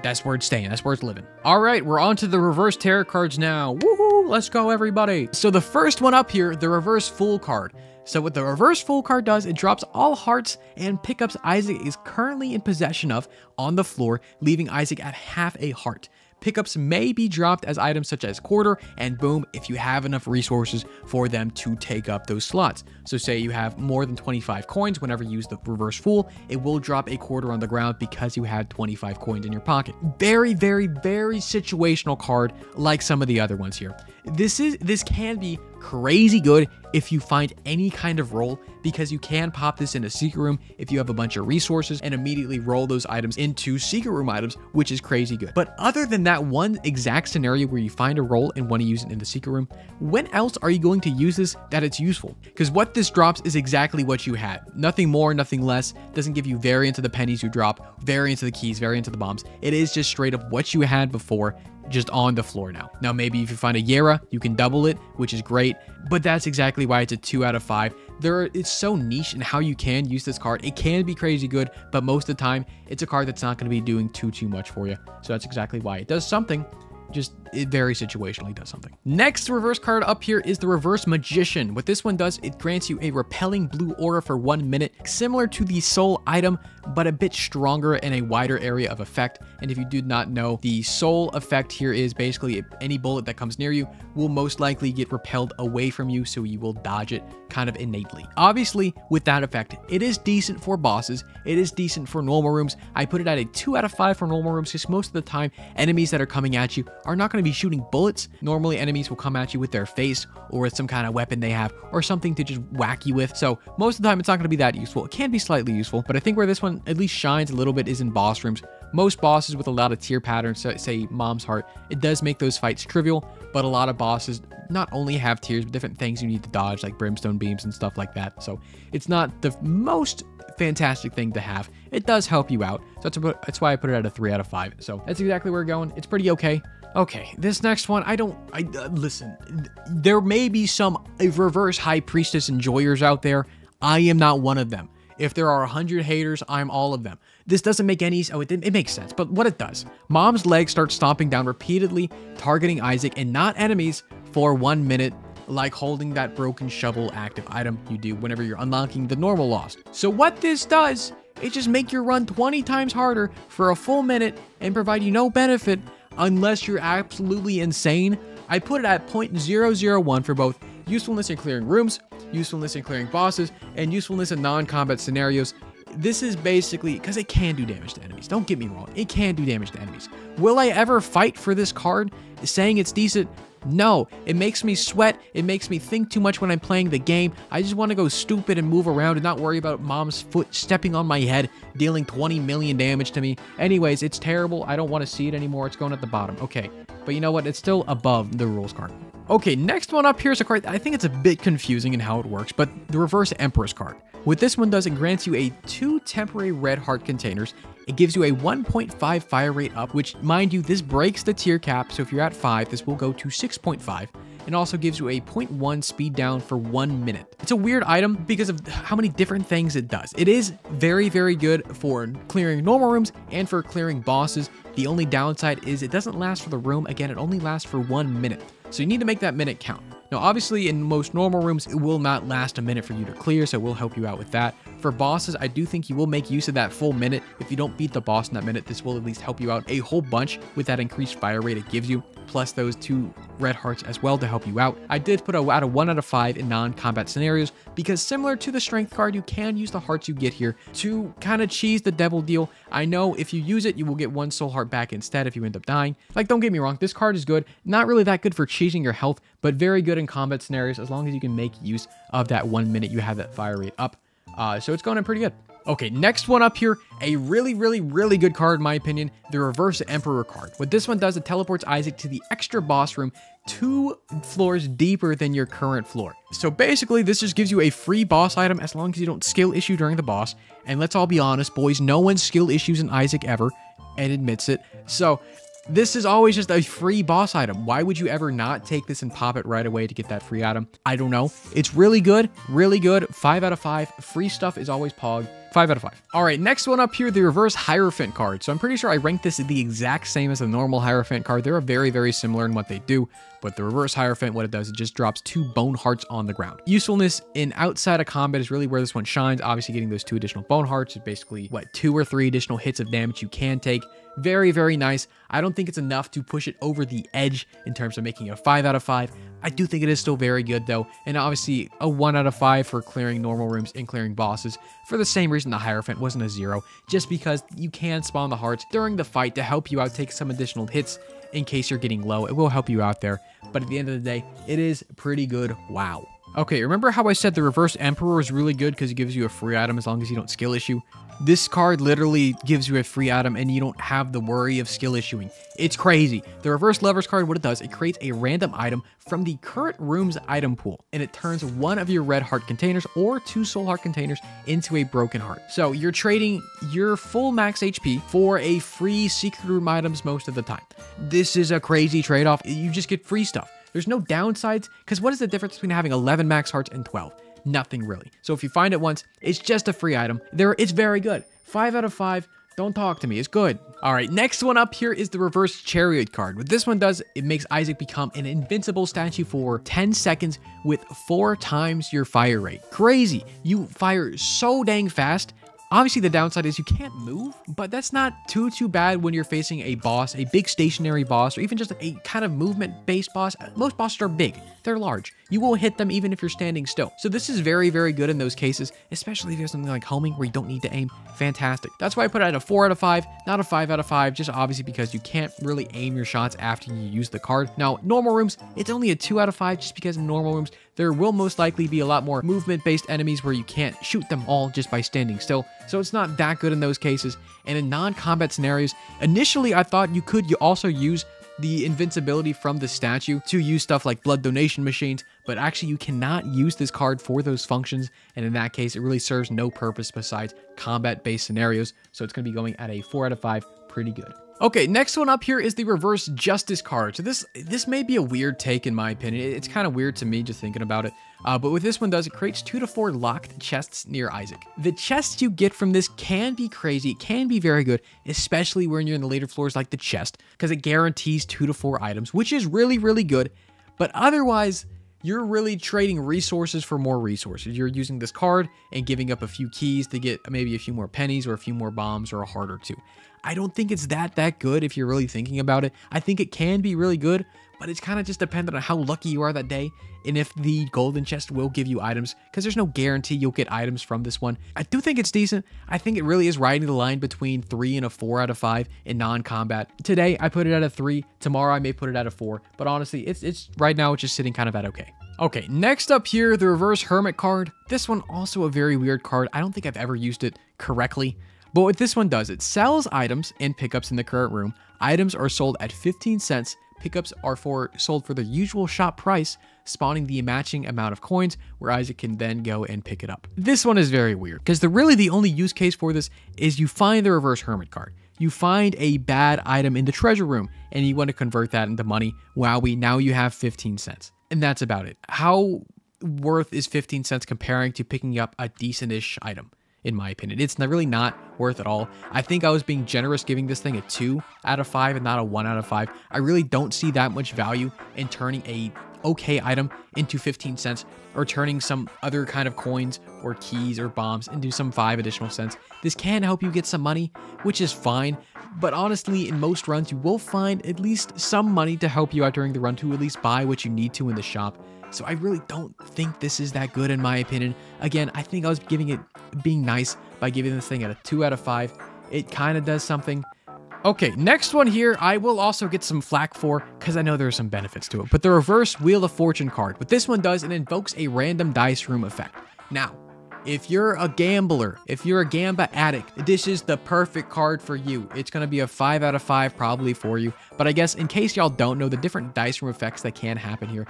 That's where it's staying. That's where it's living. All right, we're on to the reverse tarot cards now. Woohoo! Let's go, everybody. So the first one up here, the reverse Fool card. So what the reverse Fool card does, it drops all hearts and pickups Isaac is currently in possession of on the floor, leaving Isaac at half a heart. Pickups may be dropped as items such as quarter and boom if you have enough resources for them to take up those slots. So say you have more than 25 coins, whenever you use the reverse Fool, it will drop a quarter on the ground because you had 25 coins in your pocket. Very situational card like some of the other ones here. This can be crazy good if you find any kind of roll, because you can pop this in a secret room if you have a bunch of resources and immediately roll those items into secret room items, which is crazy good. But other than that one exact scenario where you find a roll and want to use it in the secret room, when else are you going to use this that it's useful? Because what this drops is exactly what you had. Nothing more, nothing less. Doesn't give you variant of the pennies you drop, variant of the keys, variant of the bombs. It is just straight up what you had before, just on the floor now. Now, maybe if you find a Yera, you can double it, which is great, but that's exactly why it's a 2 out of 5. It's so niche in how you can use this card. It can be crazy good, but most of the time, it's a card that's not going to be doing too much for you. So that's exactly why it does something. Just it very situationally does something. Next reverse card up here is the Reverse Magician. What this one does, it grants you a repelling blue aura for 1 minute, similar to the soul item, but a bit stronger and a wider area of effect. And if you do not know, the soul effect here is basically any bullet that comes near you will most likely get repelled away from you, so you will dodge it kind of innately. Obviously, with that effect, it is decent for bosses. It is decent for normal rooms. I put it at a 2 out of 5 for normal rooms, because most of the time, enemies that are coming at you are not going to be shooting bullets. Normally, enemies will come at you with their face or with some kind of weapon they have or something to just whack you with. So most of the time, it's not going to be that useful. It can be slightly useful, but I think where this one at least shines a little bit is in boss rooms. Most bosses with a lot of tier patterns, say Mom's Heart, it does make those fights trivial, but a lot of bosses not only have tiers, but different things you need to dodge, like brimstone beams and stuff like that. So it's not the most fantastic thing to have. It does help you out. So that's why I put it at a 3 out of 5. So that's exactly where we're going. It's pretty okay. Okay, this next one, listen, there may be some reverse High Priestess enjoyers out there. I am not one of them. If there are 100 haters, I'm all of them. This doesn't make any, it makes sense, but what it does, Mom's leg starts stomping down repeatedly, targeting Isaac and not enemies for 1 minute, like holding that broken shovel active item you do whenever you're unlocking the normal lost. So what this does, it just make your run 20 times harder for a full minute and provide you no benefit unless you're absolutely insane. I put it at 0.001 for both usefulness in clearing rooms, usefulness in clearing bosses, and usefulness in non-combat scenarios. This is basically, because it can do damage to enemies. Don't get me wrong, it can do damage to enemies. Will I ever fight for this card saying it's decent? No, it makes me sweat. It makes me think too much when I'm playing the game. I just want to go stupid and move around and not worry about Mom's foot stepping on my head, dealing 20 million damage to me. Anyways, it's terrible. I don't want to see it anymore. It's going at the bottom. Okay, but you know what? It's still above the rules card. Okay, next one up here is a card. I think it's a bit confusing in how it works, but the Reverse Empress card. What this one does, it grants you 2 temporary red heart containers. It gives you a 1.5 fire rate up, which, mind you, this breaks the tier cap, so if you're at 5, this will go to 6.5. It also gives you a 0.1 speed down for 1 minute. It's a weird item because of how many different things it does. It is very, very good for clearing normal rooms and for clearing bosses. The only downside is it doesn't last for the room. Again, it only lasts for 1 minute. So you need to make that minute count. Now, obviously, in most normal rooms, it will not last a minute for you to clear, so it will help you out with that. For bosses, I do think you will make use of that full minute. If you don't beat the boss in that minute, this will at least help you out a whole bunch with that increased fire rate it gives you, plus those 2 red hearts as well to help you out. I did put a 1 out of 5 in non-combat scenarios because similar to the strength card, you can use the hearts you get here to kind of cheese the devil deal. I know if you use it, you will get 1 soul heart back instead if you end up dying. Like, don't get me wrong, this card is good. Not really that good for cheesing your health, but very good in combat scenarios as long as you can make use of that 1 minute you have that fire rate up. So it's going in pretty good. Okay, next one up here, a really good card in my opinion, the Reverse Emperor card. What this one does, it teleports Isaac to the extra boss room 2 floors deeper than your current floor. So basically, this just gives you a free boss item as long as you don't skill issue during the boss. And let's all be honest, boys, no one skill issues in Isaac ever and admits it. So this is always just a free boss item. Why would you ever not take this and pop it right away to get that free item? I don't know. It's really good, 5 out of 5. Free stuff is always pog. 5 out of 5. All right, next one up here, the Reverse Hierophant card. So I'm pretty sure I ranked this the exact same as the normal Hierophant card. They're very similar in what they do, but the Reverse Hierophant, what it does, it just drops 2 bone hearts on the ground. Usefulness in outside of combat is really where this one shines. Obviously, getting those 2 additional bone hearts is basically, 2 or 3 additional hits of damage you can take. Very nice. I don't think it's enough to push it over the edge in terms of making a 5 out of 5. I do think it is still very good though, and obviously a 1 out of 5 for clearing normal rooms and clearing bosses for the same reason the Hierophant wasn't a 0, just because you can spawn the hearts during the fight to help you out take some additional hits in case you're getting low. It will help you out there. But at the end of the day, it is pretty good. Wow. Okay, remember how I said the Reverse Emperor is really good because it gives you a free item as long as you don't skill issue? This card literally gives you a free item and you don't have the worry of skill issuing. It's crazy. The Reverse Lovers card, what it does, it creates a random item from the current room's item pool, and it turns one of your red heart containers or 2 soul heart containers into a broken heart. So you're trading your full max HP for a free secret room items most of the time. This is a crazy trade-off. You just get free stuff. There's no downsides, because what is the difference between having 11 max hearts and 12? Nothing really. So if you find it once, it's just a free item. It's very good. 5 out of 5. Don't talk to me. It's good. All right, next one up here is the Reverse Chariot card. What this one does, it makes Isaac become an invincible statue for 10 seconds with 4 times your fire rate. Crazy. You fire so dang fast. Obviously, the downside is you can't move, but that's not too bad when you're facing a boss, a big stationary boss, or even just a kind of movement-based boss. Most bosses are big. They're large. You will hit them even if you're standing still. So this is very, very good in those cases, especially if you have something like homing where you don't need to aim. Fantastic. That's why I put it at a 4 out of 5, not a 5 out of 5, just obviously because you can't really aim your shots after you use the card. Now, normal rooms, it's only a 2 out of 5 just because in normal rooms, there will most likely be a lot more movement-based enemies where you can't shoot them all just by standing still. So it's not that good in those cases. And in non-combat scenarios, initially I thought you could also use the invincibility from the statue to use stuff like blood donation machines, but actually you cannot use this card for those functions, and in that case it really serves no purpose besides combat-based scenarios, so it's going to be going at a 4 out of 5, pretty good. Okay, next one up here is the Reverse Justice card. So this may be a weird take in my opinion. It's kind of weird to me just thinking about it. But what this one does, it creates 2 to 4 locked chests near Isaac. The chests you get from this can be crazy. It can be very good, especially when you're in the later floors like the chest, because it guarantees 2 to 4 items, which is really, really good. But otherwise, you're really trading resources for more resources. You're using this card and giving up a few keys to get maybe a few more pennies or a few more bombs or a heart or 2. I don't think it's that good if you're really thinking about it. I think it can be really good, but it's kind of just dependent on how lucky you are that day and if the golden chest will give you items, because there's no guarantee you'll get items from this one. I do think it's decent. I think it really is riding the line between 3 and a 4 out of 5 in non-combat. Today, I put it at a 3. Tomorrow, I may put it at a 4. But honestly, it's right now, it's just sitting kind of at okay. Okay, next up here, the Reverse Hermit card. This one also a very weird card. I don't think I've ever used it correctly. But what this one does, it sells items and pickups in the current room. Items are sold at 15 cents. Pickups are sold for the usual shop price, spawning the matching amount of coins where Isaac can then go and pick it up. This one is very weird because really the only use case for this is you find the Reverse Hermit card. You find a bad item in the treasure room and you want to convert that into money. Wowie, now you have 15 cents. And that's about it. How worth is 15 cents comparing to picking up a decent-ish item? In my opinion, it's really not worth at all. I think I was being generous giving this thing a 2 out of 5 and not a 1 out of 5. I really don't see that much value in turning a okay item into 15 cents or turning some other kind of coins or keys or bombs into some 5 additional cents. This can help you get some money, which is fine. But honestly, in most runs, you will find at least some money to help you out during the run to at least buy what you need to in the shop. So I really don't think this is that good in my opinion. Again, I think I was being nice by giving this thing a 2 out of 5. It kind of does something. Okay, next one here, I will also get some flack for because I know there are some benefits to it. But the Reverse Wheel of Fortune card. What this one does, it invokes a random dice room effect. Now, if you're a gambler, if you're a Gamba addict, this is the perfect card for you. It's going to be a 5 out of 5 probably for you. But I guess in case y'all don't know, the different dice room effects that can happen here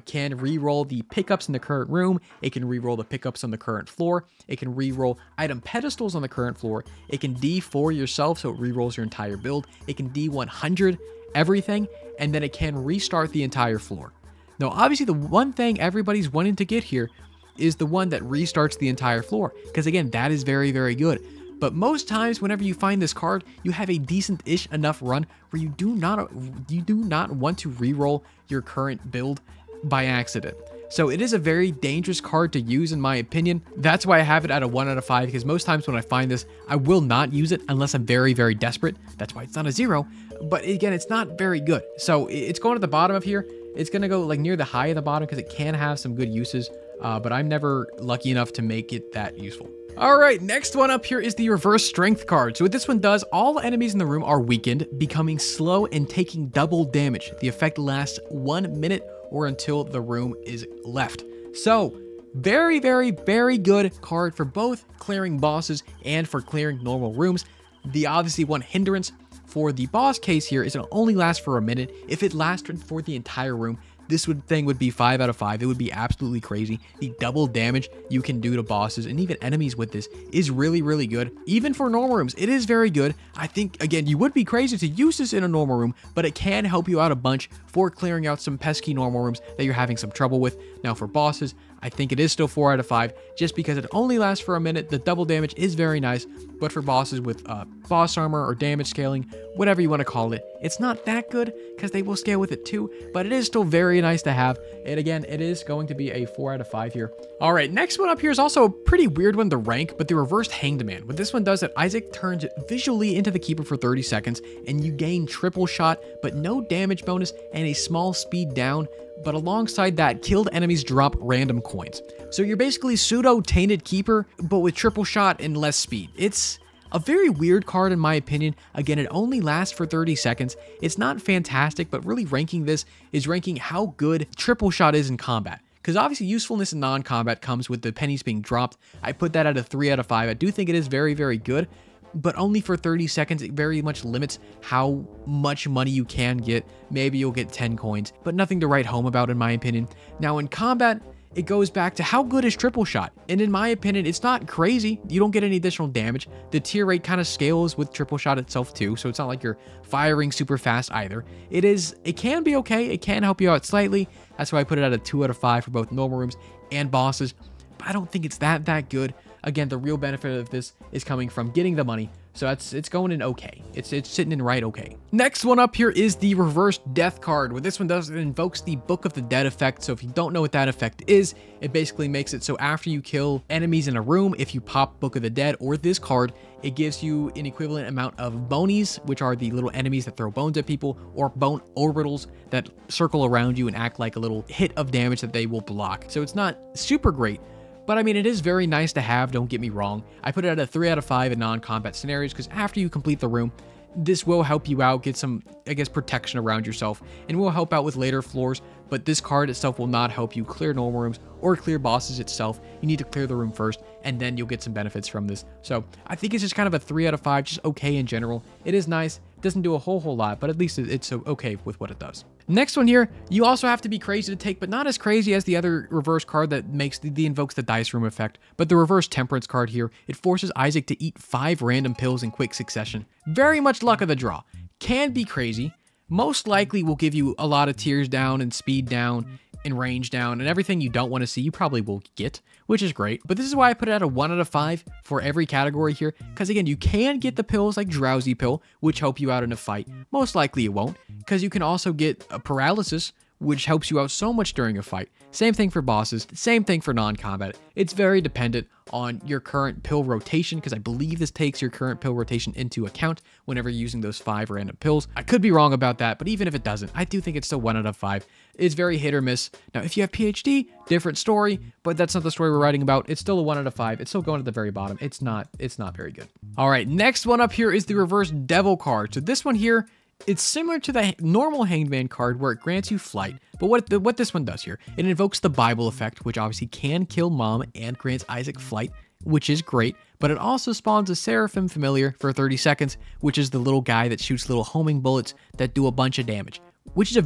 can re-roll the pickups in the current room. It can re-roll the pickups on the current floor. It can re-roll item pedestals on the current floor. It can D4 yourself, so it re-rolls your entire build. It can D100 everything, and then it can restart the entire floor. Now, obviously, the one thing everybody's wanting to get here is the one that restarts the entire floor, because again, that is very, very good. But most times, whenever you find this card, you have a decent-ish enough run where you do not want to re-roll your current build by accident. So it is a very dangerous card to use in my opinion. That's why I have it at a 1 out of 5, because most times when I find this, I will not use it unless I'm very, very desperate. That's why it's not a 0. But again, it's not very good. So it's going to the bottom of here. It's going to go like near the high of the bottom because it can have some good uses. But I'm never lucky enough to make it that useful. Alright, next one up here is the reverse strength card. So what this one does, all enemies in the room are weakened, becoming slow and taking double damage. The effect lasts 1 minute or until the room is left. So, very, very, very good card for both clearing bosses and for clearing normal rooms. The obviously one hindrance for the boss case here is it'll only last for a minute. If it lasted for the entire room, this thing would be 5 out of 5. It would be absolutely crazy. The double damage you can do to bosses and even enemies with this is really, really good. Even for normal rooms, it is very good. I think, again, you would be crazy to use this in a normal room, but it can help you out a bunch for clearing out some pesky normal rooms that you're having some trouble with. Now, for bosses, I think it is still 4 out of 5 just because it only lasts for a minute. The double damage is very nice, but for bosses with boss armor or damage scaling, whatever you want to call it, it's not that good because they will scale with it too, but it is still very nice to have. And again, it is going to be a 4 out of 5 here. All right, next one up here is also a pretty weird one to rank, but the reversed Hanged Man. What this one does is Isaac turns visually into the Keeper for 30 seconds, and you gain triple shot, but no damage bonus and a small speed down. But alongside that, killed enemies drop random coins. So you're basically pseudo-tainted Keeper, but with triple shot and less speed. It's a very weird card in my opinion. Again, it only lasts for 30 seconds. It's not fantastic, but really ranking this is ranking how good triple shot is in combat. Because obviously usefulness in non-combat comes with the pennies being dropped. I put that at a 3 out of 5. I do think it is very, very good, but only for 30 seconds. It very much limits how much money you can get. Maybe you'll get 10 coins, but nothing to write home about in my opinion. Now in combat, it goes back to how good is triple shot. And in my opinion, it's not crazy. You don't get any additional damage. The tier rate kind of scales with triple shot itself too, so it's not like you're firing super fast either. It can be okay. It can help you out slightly. That's why I put it at a 2 out of 5 for both normal rooms and bosses. But I don't think it's that good. Again, the real benefit of this is coming from getting the money. So it's going in okay. It's sitting in right okay. Next one up here is the reversed death card. What this one does, it invokes the Book of the Dead effect. So if you don't know what that effect is, it basically makes it so after you kill enemies in a room, if you pop Book of the Dead or this card, it gives you an equivalent amount of bonies, which are the little enemies that throw bones at people, or bone orbitals that circle around you and act like a little hit of damage that they will block. So it's not super great, but I mean, it is very nice to have, don't get me wrong. I put it at a 3 out of 5 in non-combat scenarios because after you complete the room, this will help you out, get some, I guess, protection around yourself, and will help out with later floors, but this card itself will not help you clear normal rooms or clear bosses itself. You need to clear the room first, and then you'll get some benefits from this. So I think it's just kind of a 3 out of 5, just okay in general. It is nice. It doesn't do a whole lot, but at least it's okay with what it does. Next one here, you also have to be crazy to take, but not as crazy as the other reverse card that makes the invokes the dice room effect. But the reverse temperance card here, it forces Isaac to eat 5 random pills in quick succession. Very much luck of the draw. Can be crazy. Most likely will give you a lot of tears down and speed down and range down, and everything you don't want to see you probably will get, which is great. But this is why I put it at a 1 out of 5 for every category here, because again, you can get the pills like Drowsy Pill, which help you out in a fight. Most likely it won't, because you can also get a paralysis, which helps you out so much during a fight. Same thing for bosses, same thing for non-combat. It's very dependent on your current pill rotation, because I believe this takes your current pill rotation into account whenever you're using those 5 random pills. I could be wrong about that, but even if it doesn't, I do think it's still 1 out of 5. It's very hit or miss. Now, if you have PhD, different story, but that's not the story we're writing about. It's still a 1 out of 5. It's still going at the very bottom. It's not very good. All right, next one up here is the reverse devil card. So this one here, it's similar to the normal Hanged Man card where it grants you flight, but what this one does here, it invokes the Bible effect, which obviously can kill Mom and grants Isaac flight, which is great, but it also spawns a Seraphim familiar for 30 seconds, which is the little guy that shoots little homing bullets that do a bunch of damage, which is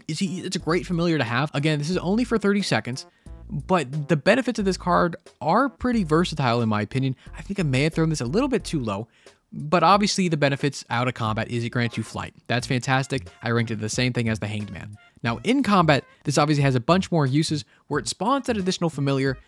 it's a great familiar to have. Again, this is only for 30 seconds, but the benefits of this card are pretty versatile in my opinion. I think I may have thrown this a little bit too low, but obviously the benefits out of combat is it grants you flight. That's fantastic. I ranked it the same thing as the Hanged Man. Now in combat, this obviously has a bunch more uses where it spawns that additional familiar,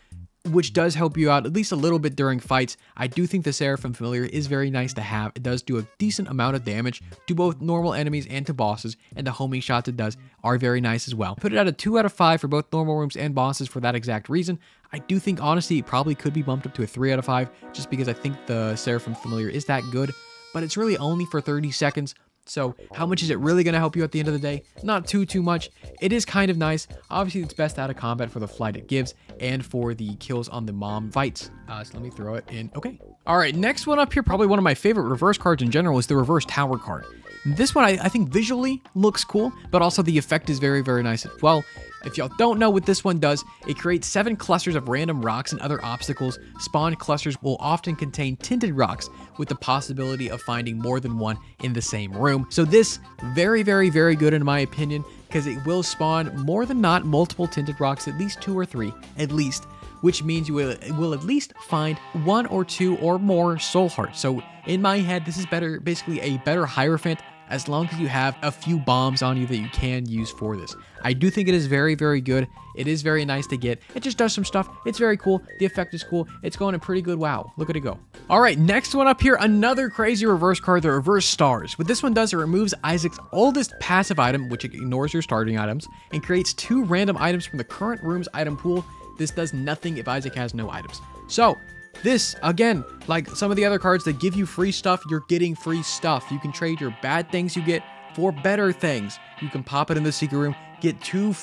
which does help you out at least a little bit during fights. I do think the Seraphim familiar is very nice to have. It does do a decent amount of damage to both normal enemies and to bosses, and the homing shots it does are very nice as well. Put it at a 2 out of 5 for both normal rooms and bosses for that exact reason. I do think honestly it probably could be bumped up to a 3 out of 5 just because I think the Seraphim familiar is that good, but it's really only for 30 seconds. So how much is it really going to help you at the end of the day? Not too much. It is kind of nice. Obviously, it's best out of combat for the flight it gives and for the kills on the mom fights. So let me throw it in. Okay. All right, next one up here, probably one of my favorite reverse cards in general, is the reverse tower card. This one I think visually looks cool, but also the effect is very nice as well. If y'all don't know what this one does, it creates 7 clusters of random rocks and other obstacles. Spawn clusters will often contain tinted rocks with the possibility of finding more than one in the same room. So this very good in my opinion, because it will spawn more than not multiple tinted rocks, at least 2 or 3, at least, which means you will at least find 1 or 2 or more soul hearts. So in my head, this is basically a better Hierophant, as long as you have a few bombs on you that you can use for this. I do think it is very good. It is very nice to get. It just does some stuff. It's very cool. The effect is cool. It's going in pretty good. Wow, look at it go. All right, next one up here, another crazy reverse card, the reverse stars. What this one does, it removes Isaac's oldest passive item, which ignores your starting items, and creates 2 random items from the current room's item pool. This does nothing if Isaac has no items. So this, again, like some of the other cards that give you free stuff, you're getting free stuff. You can trade your bad things you get for better things. You can pop it in the secret room, get 2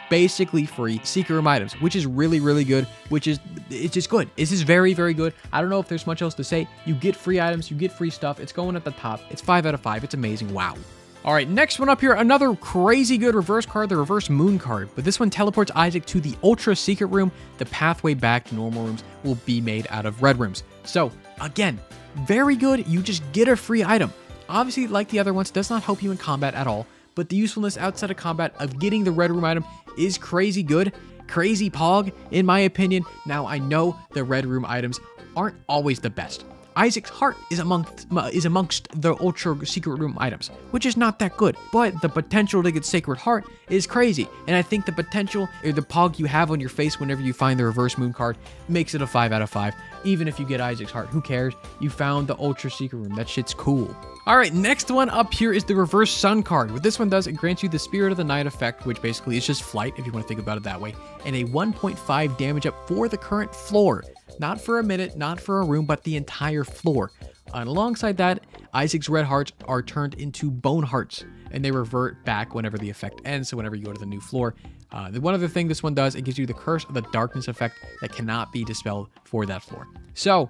basically free secret room items, which is really good, it's just good. This is very good. I don't know if there's much else to say. You get free items, you get free stuff. It's going at the top. It's 5 out of 5. It's amazing. Wow. All right, next one up here, another crazy good reverse card, the reverse moon card. But this one teleports Isaac to the ultra secret room. The pathway back to normal rooms will be made out of red rooms. So again, very good. You just get a free item. Obviously, like the other ones, does not help you in combat at all. But the usefulness outside of combat of getting the red room item is crazy good. Crazy pog, in my opinion. Now, I know the red room items aren't always the best. Isaac's heart is amongst the ultra secret room items, which is not that good, but the potential to get sacred heart is crazy, and I think the potential, or the pog you have on your face whenever you find the reverse moon card, makes it a 5 out of 5. Even if you get Isaac's heart, who cares? You found the ultra secret room. That shit's cool. All right, next one up here is the reverse sun card. What this one does, it grants you the Spirit of the Night effect, which basically is just flight, if you want to think about it that way, and a 1.5 damage up for the current floor. Not for a minute, not for a room, but the entire floor. And alongside that, Isaac's red hearts are turned into bone hearts, and they revert back whenever the effect ends, so whenever you go to the new floor. The one other thing this one does, it gives you the Curse of the Darkness effect that cannot be dispelled for that floor. So,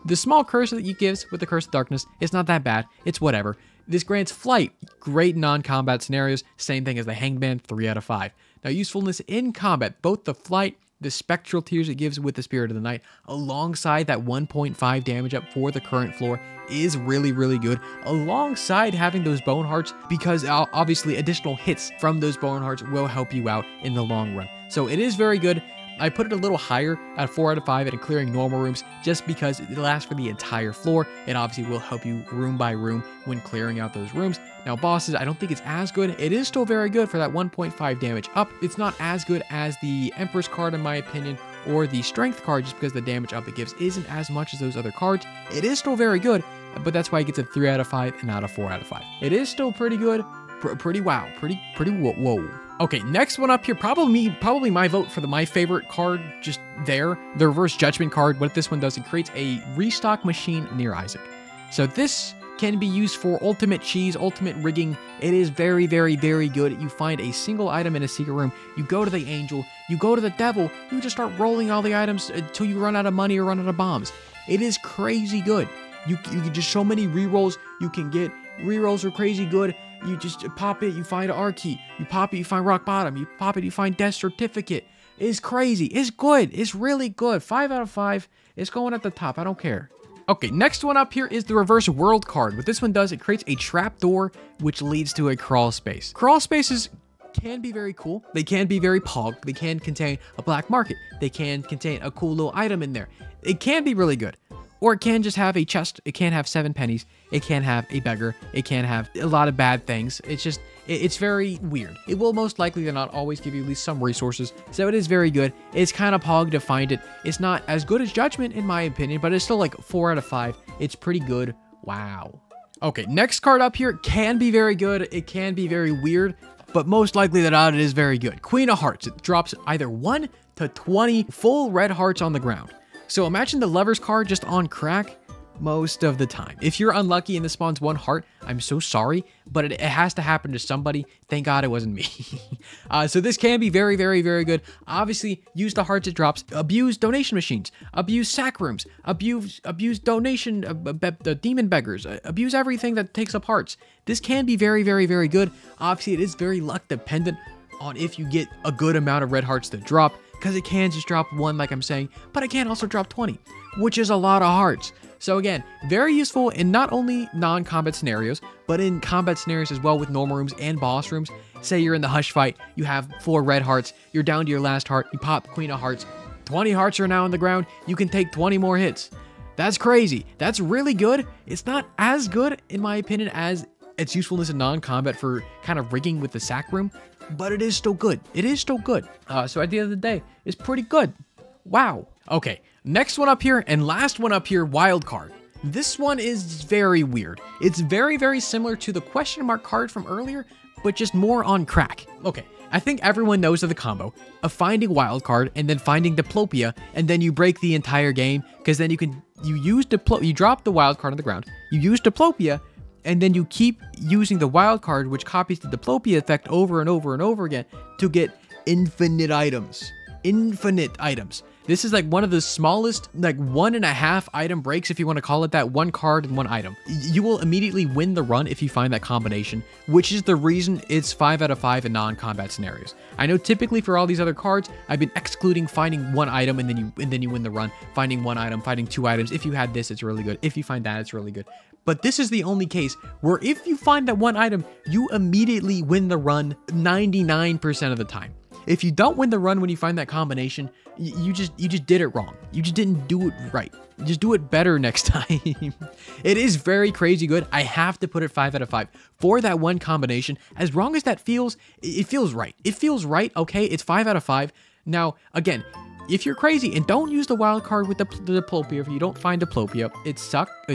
the small curse that it gives with the Curse of Darkness is not that bad. It's whatever. This grants flight. Great non-combat scenarios. Same thing as the Hanged Man, 3 out of 5. Now, usefulness in combat, both the flight, the spectral tears it gives with the Spirit of the Night, alongside that 1.5 damage up for the current floor, is really good, alongside having those bone hearts, because obviously additional hits from those bone hearts will help you out in the long run. So it is very good. I put it a little higher at 4 out of 5 at clearing normal rooms, just because it lasts for the entire floor. It obviously will help you room by room when clearing out those rooms. Now bosses, I don't think it's as good. It is still very good for that 1.5 damage up. It's not as good as the Empress card in my opinion, or the Strength card, just because the damage up it gives isn't as much as those other cards. It is still very good, but that's why it gets a 3 out of 5 and not a 4 out of 5. It is still pretty good, pretty wow, pretty whoa. Okay, next one up here, probably my vote for my favorite card just there, the Reverse Judgment card. What this one does, it creates a restock machine near Isaac. So this can be used for ultimate cheese, ultimate rigging. It is very good. You find a single item in a secret room, you go to the angel, you go to the devil, you just start rolling all the items until you run out of money or run out of bombs. It is crazy good. You can just so many rerolls you can get. Rerolls are crazy good. You just pop it, you find an R key. You pop it, you find rock bottom. You pop it, you find death certificate. It's crazy. It's good. It's really good. 5 out of 5. It's going at the top. I don't care. Okay, next one up here is the reverse world card. What this one does, it creates a trap door which leads to a crawl space. Crawl spaces can be very cool. They can be very pog. They can contain a black market. They can contain a cool little item in there. It can be really good. Or it can just have a chest. It can have 7 pennies. It can have a beggar. It can have a lot of bad things. It's very weird. It will most likely not always give you at least some resources. So it is very good. It's kind of pog to find it. It's not as good as Judgment in my opinion, but it's still like 4 out of 5. It's pretty good. Wow. Okay, next card up here can be very good. It can be very weird, but most likely that it is very good. Queen of Hearts. It drops either 1 to 20 full red hearts on the ground. So imagine the Lover's card just on crack, most of the time. If you're unlucky and this spawns one heart, I'm so sorry, but it has to happen to somebody. Thank God it wasn't me. So this can be very, very, very good. Obviously, use the hearts it drops. Abuse donation machines. Abuse sack rooms. Abuse donation, the demon beggars. Abuse everything that takes up hearts. This can be very, very, very good. Obviously, it is very luck dependent on if you get a good amount of red hearts to drop, because it can just drop 1 like I'm saying, but it can also drop 20, which is a lot of hearts. So again, very useful in not only non-combat scenarios, but in combat scenarios as well with normal rooms and boss rooms. Say you're in the hush fight, you have 4 red hearts, you're down to your last heart, you pop Queen of Hearts, 20 hearts are now on the ground, you can take 20 more hits. That's crazy. That's really good. It's not as good, in my opinion, as its usefulness in non-combat for kind of rigging with the sack room, but it is still good. It is still good. So at the end of the day, it's pretty good. Wow. Okay, next one up here and last one up here, wild card. This one is very weird. It's very, very similar to the question mark card from earlier, but just more on crack. Okay, I think everyone knows of the combo of finding wild card and then finding Diplopia, and then you break the entire game, because then you drop the wild card on the ground, you use Diplopia, and then you keep using the wild card, which copies the Diplopia effect over and over and over again to get infinite items. Infinite items. This is like one of the smallest, like 1.5 item breaks, if you want to call it that, 1 card and 1 item. You will immediately win the run if you find that combination, which is the reason it's 5 out of 5 in non-combat scenarios. I know typically for all these other cards, I've been excluding finding 1 item and then you win the run, finding 1 item, finding 2 items. If you had this, it's really good. If you find that, it's really good. But this is the only case where if you find that 1 item, you immediately win the run 99% of the time. If you don't win the run when you find that combination, you just did it wrong. You just didn't do it right. Just do it better next time. It is very crazy good. I have to put it 5 out of 5 for that 1 combination. As wrong as that feels, it feels right. It feels right. Okay, it's 5 out of 5. Now, again, if you're crazy and don't use the wild card with the Diplopia, if you don't find Diplopia, it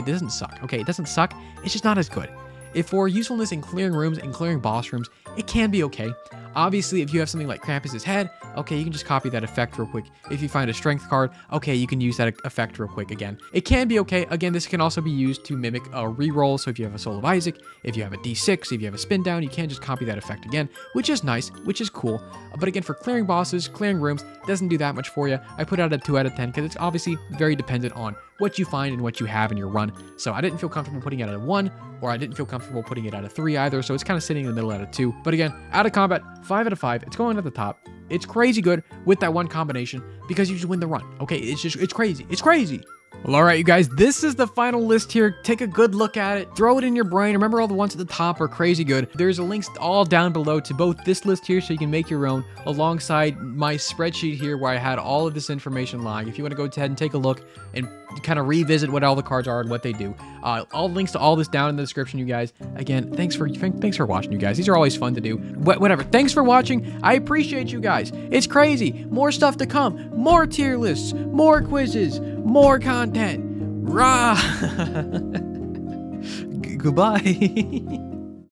doesn't suck. Okay, it doesn't suck. It's just not as good. If for usefulness in clearing rooms and clearing boss rooms, it can be okay. Obviously, if you have something like Krampus's head, okay, you can just copy that effect real quick. If you find a strength card, okay, you can use that effect real quick again. It can be okay. Again, this can also be used to mimic a reroll. So if you have a Soul of Isaac, if you have a D6, if you have a spin down, you can just copy that effect again, which is nice, which is cool. But again, for clearing bosses, clearing rooms, it doesn't do that much for you. I put out a 2 out of 10 because it's obviously very dependent on what you find and what you have in your run. So I didn't feel comfortable putting it at a 1, or I didn't feel comfortable putting it at a 3 either. So it's kind of sitting in the middle at a 2. But again, out of combat, 5 out of 5. It's going at the top. It's crazy good with that 1 combination because you just win the run. Okay, it's crazy. It's crazy. Well, all right, you guys, this is the final list here. Take a good look at it. Throw it in your brain. Remember, all the ones at the top are crazy good. There's links all down below to both this list here so you can make your own, alongside my spreadsheet here where I had all of this information lying. If you want to go ahead and take a look and kind of revisit what all the cards are and what they do. All links to all this down in the description, you guys. Again, thanks for watching, you guys. These are always fun to do. Whatever. Thanks for watching. I appreciate you guys. It's crazy. More stuff to come. More tier lists. More quizzes. More content. Rah! Goodbye.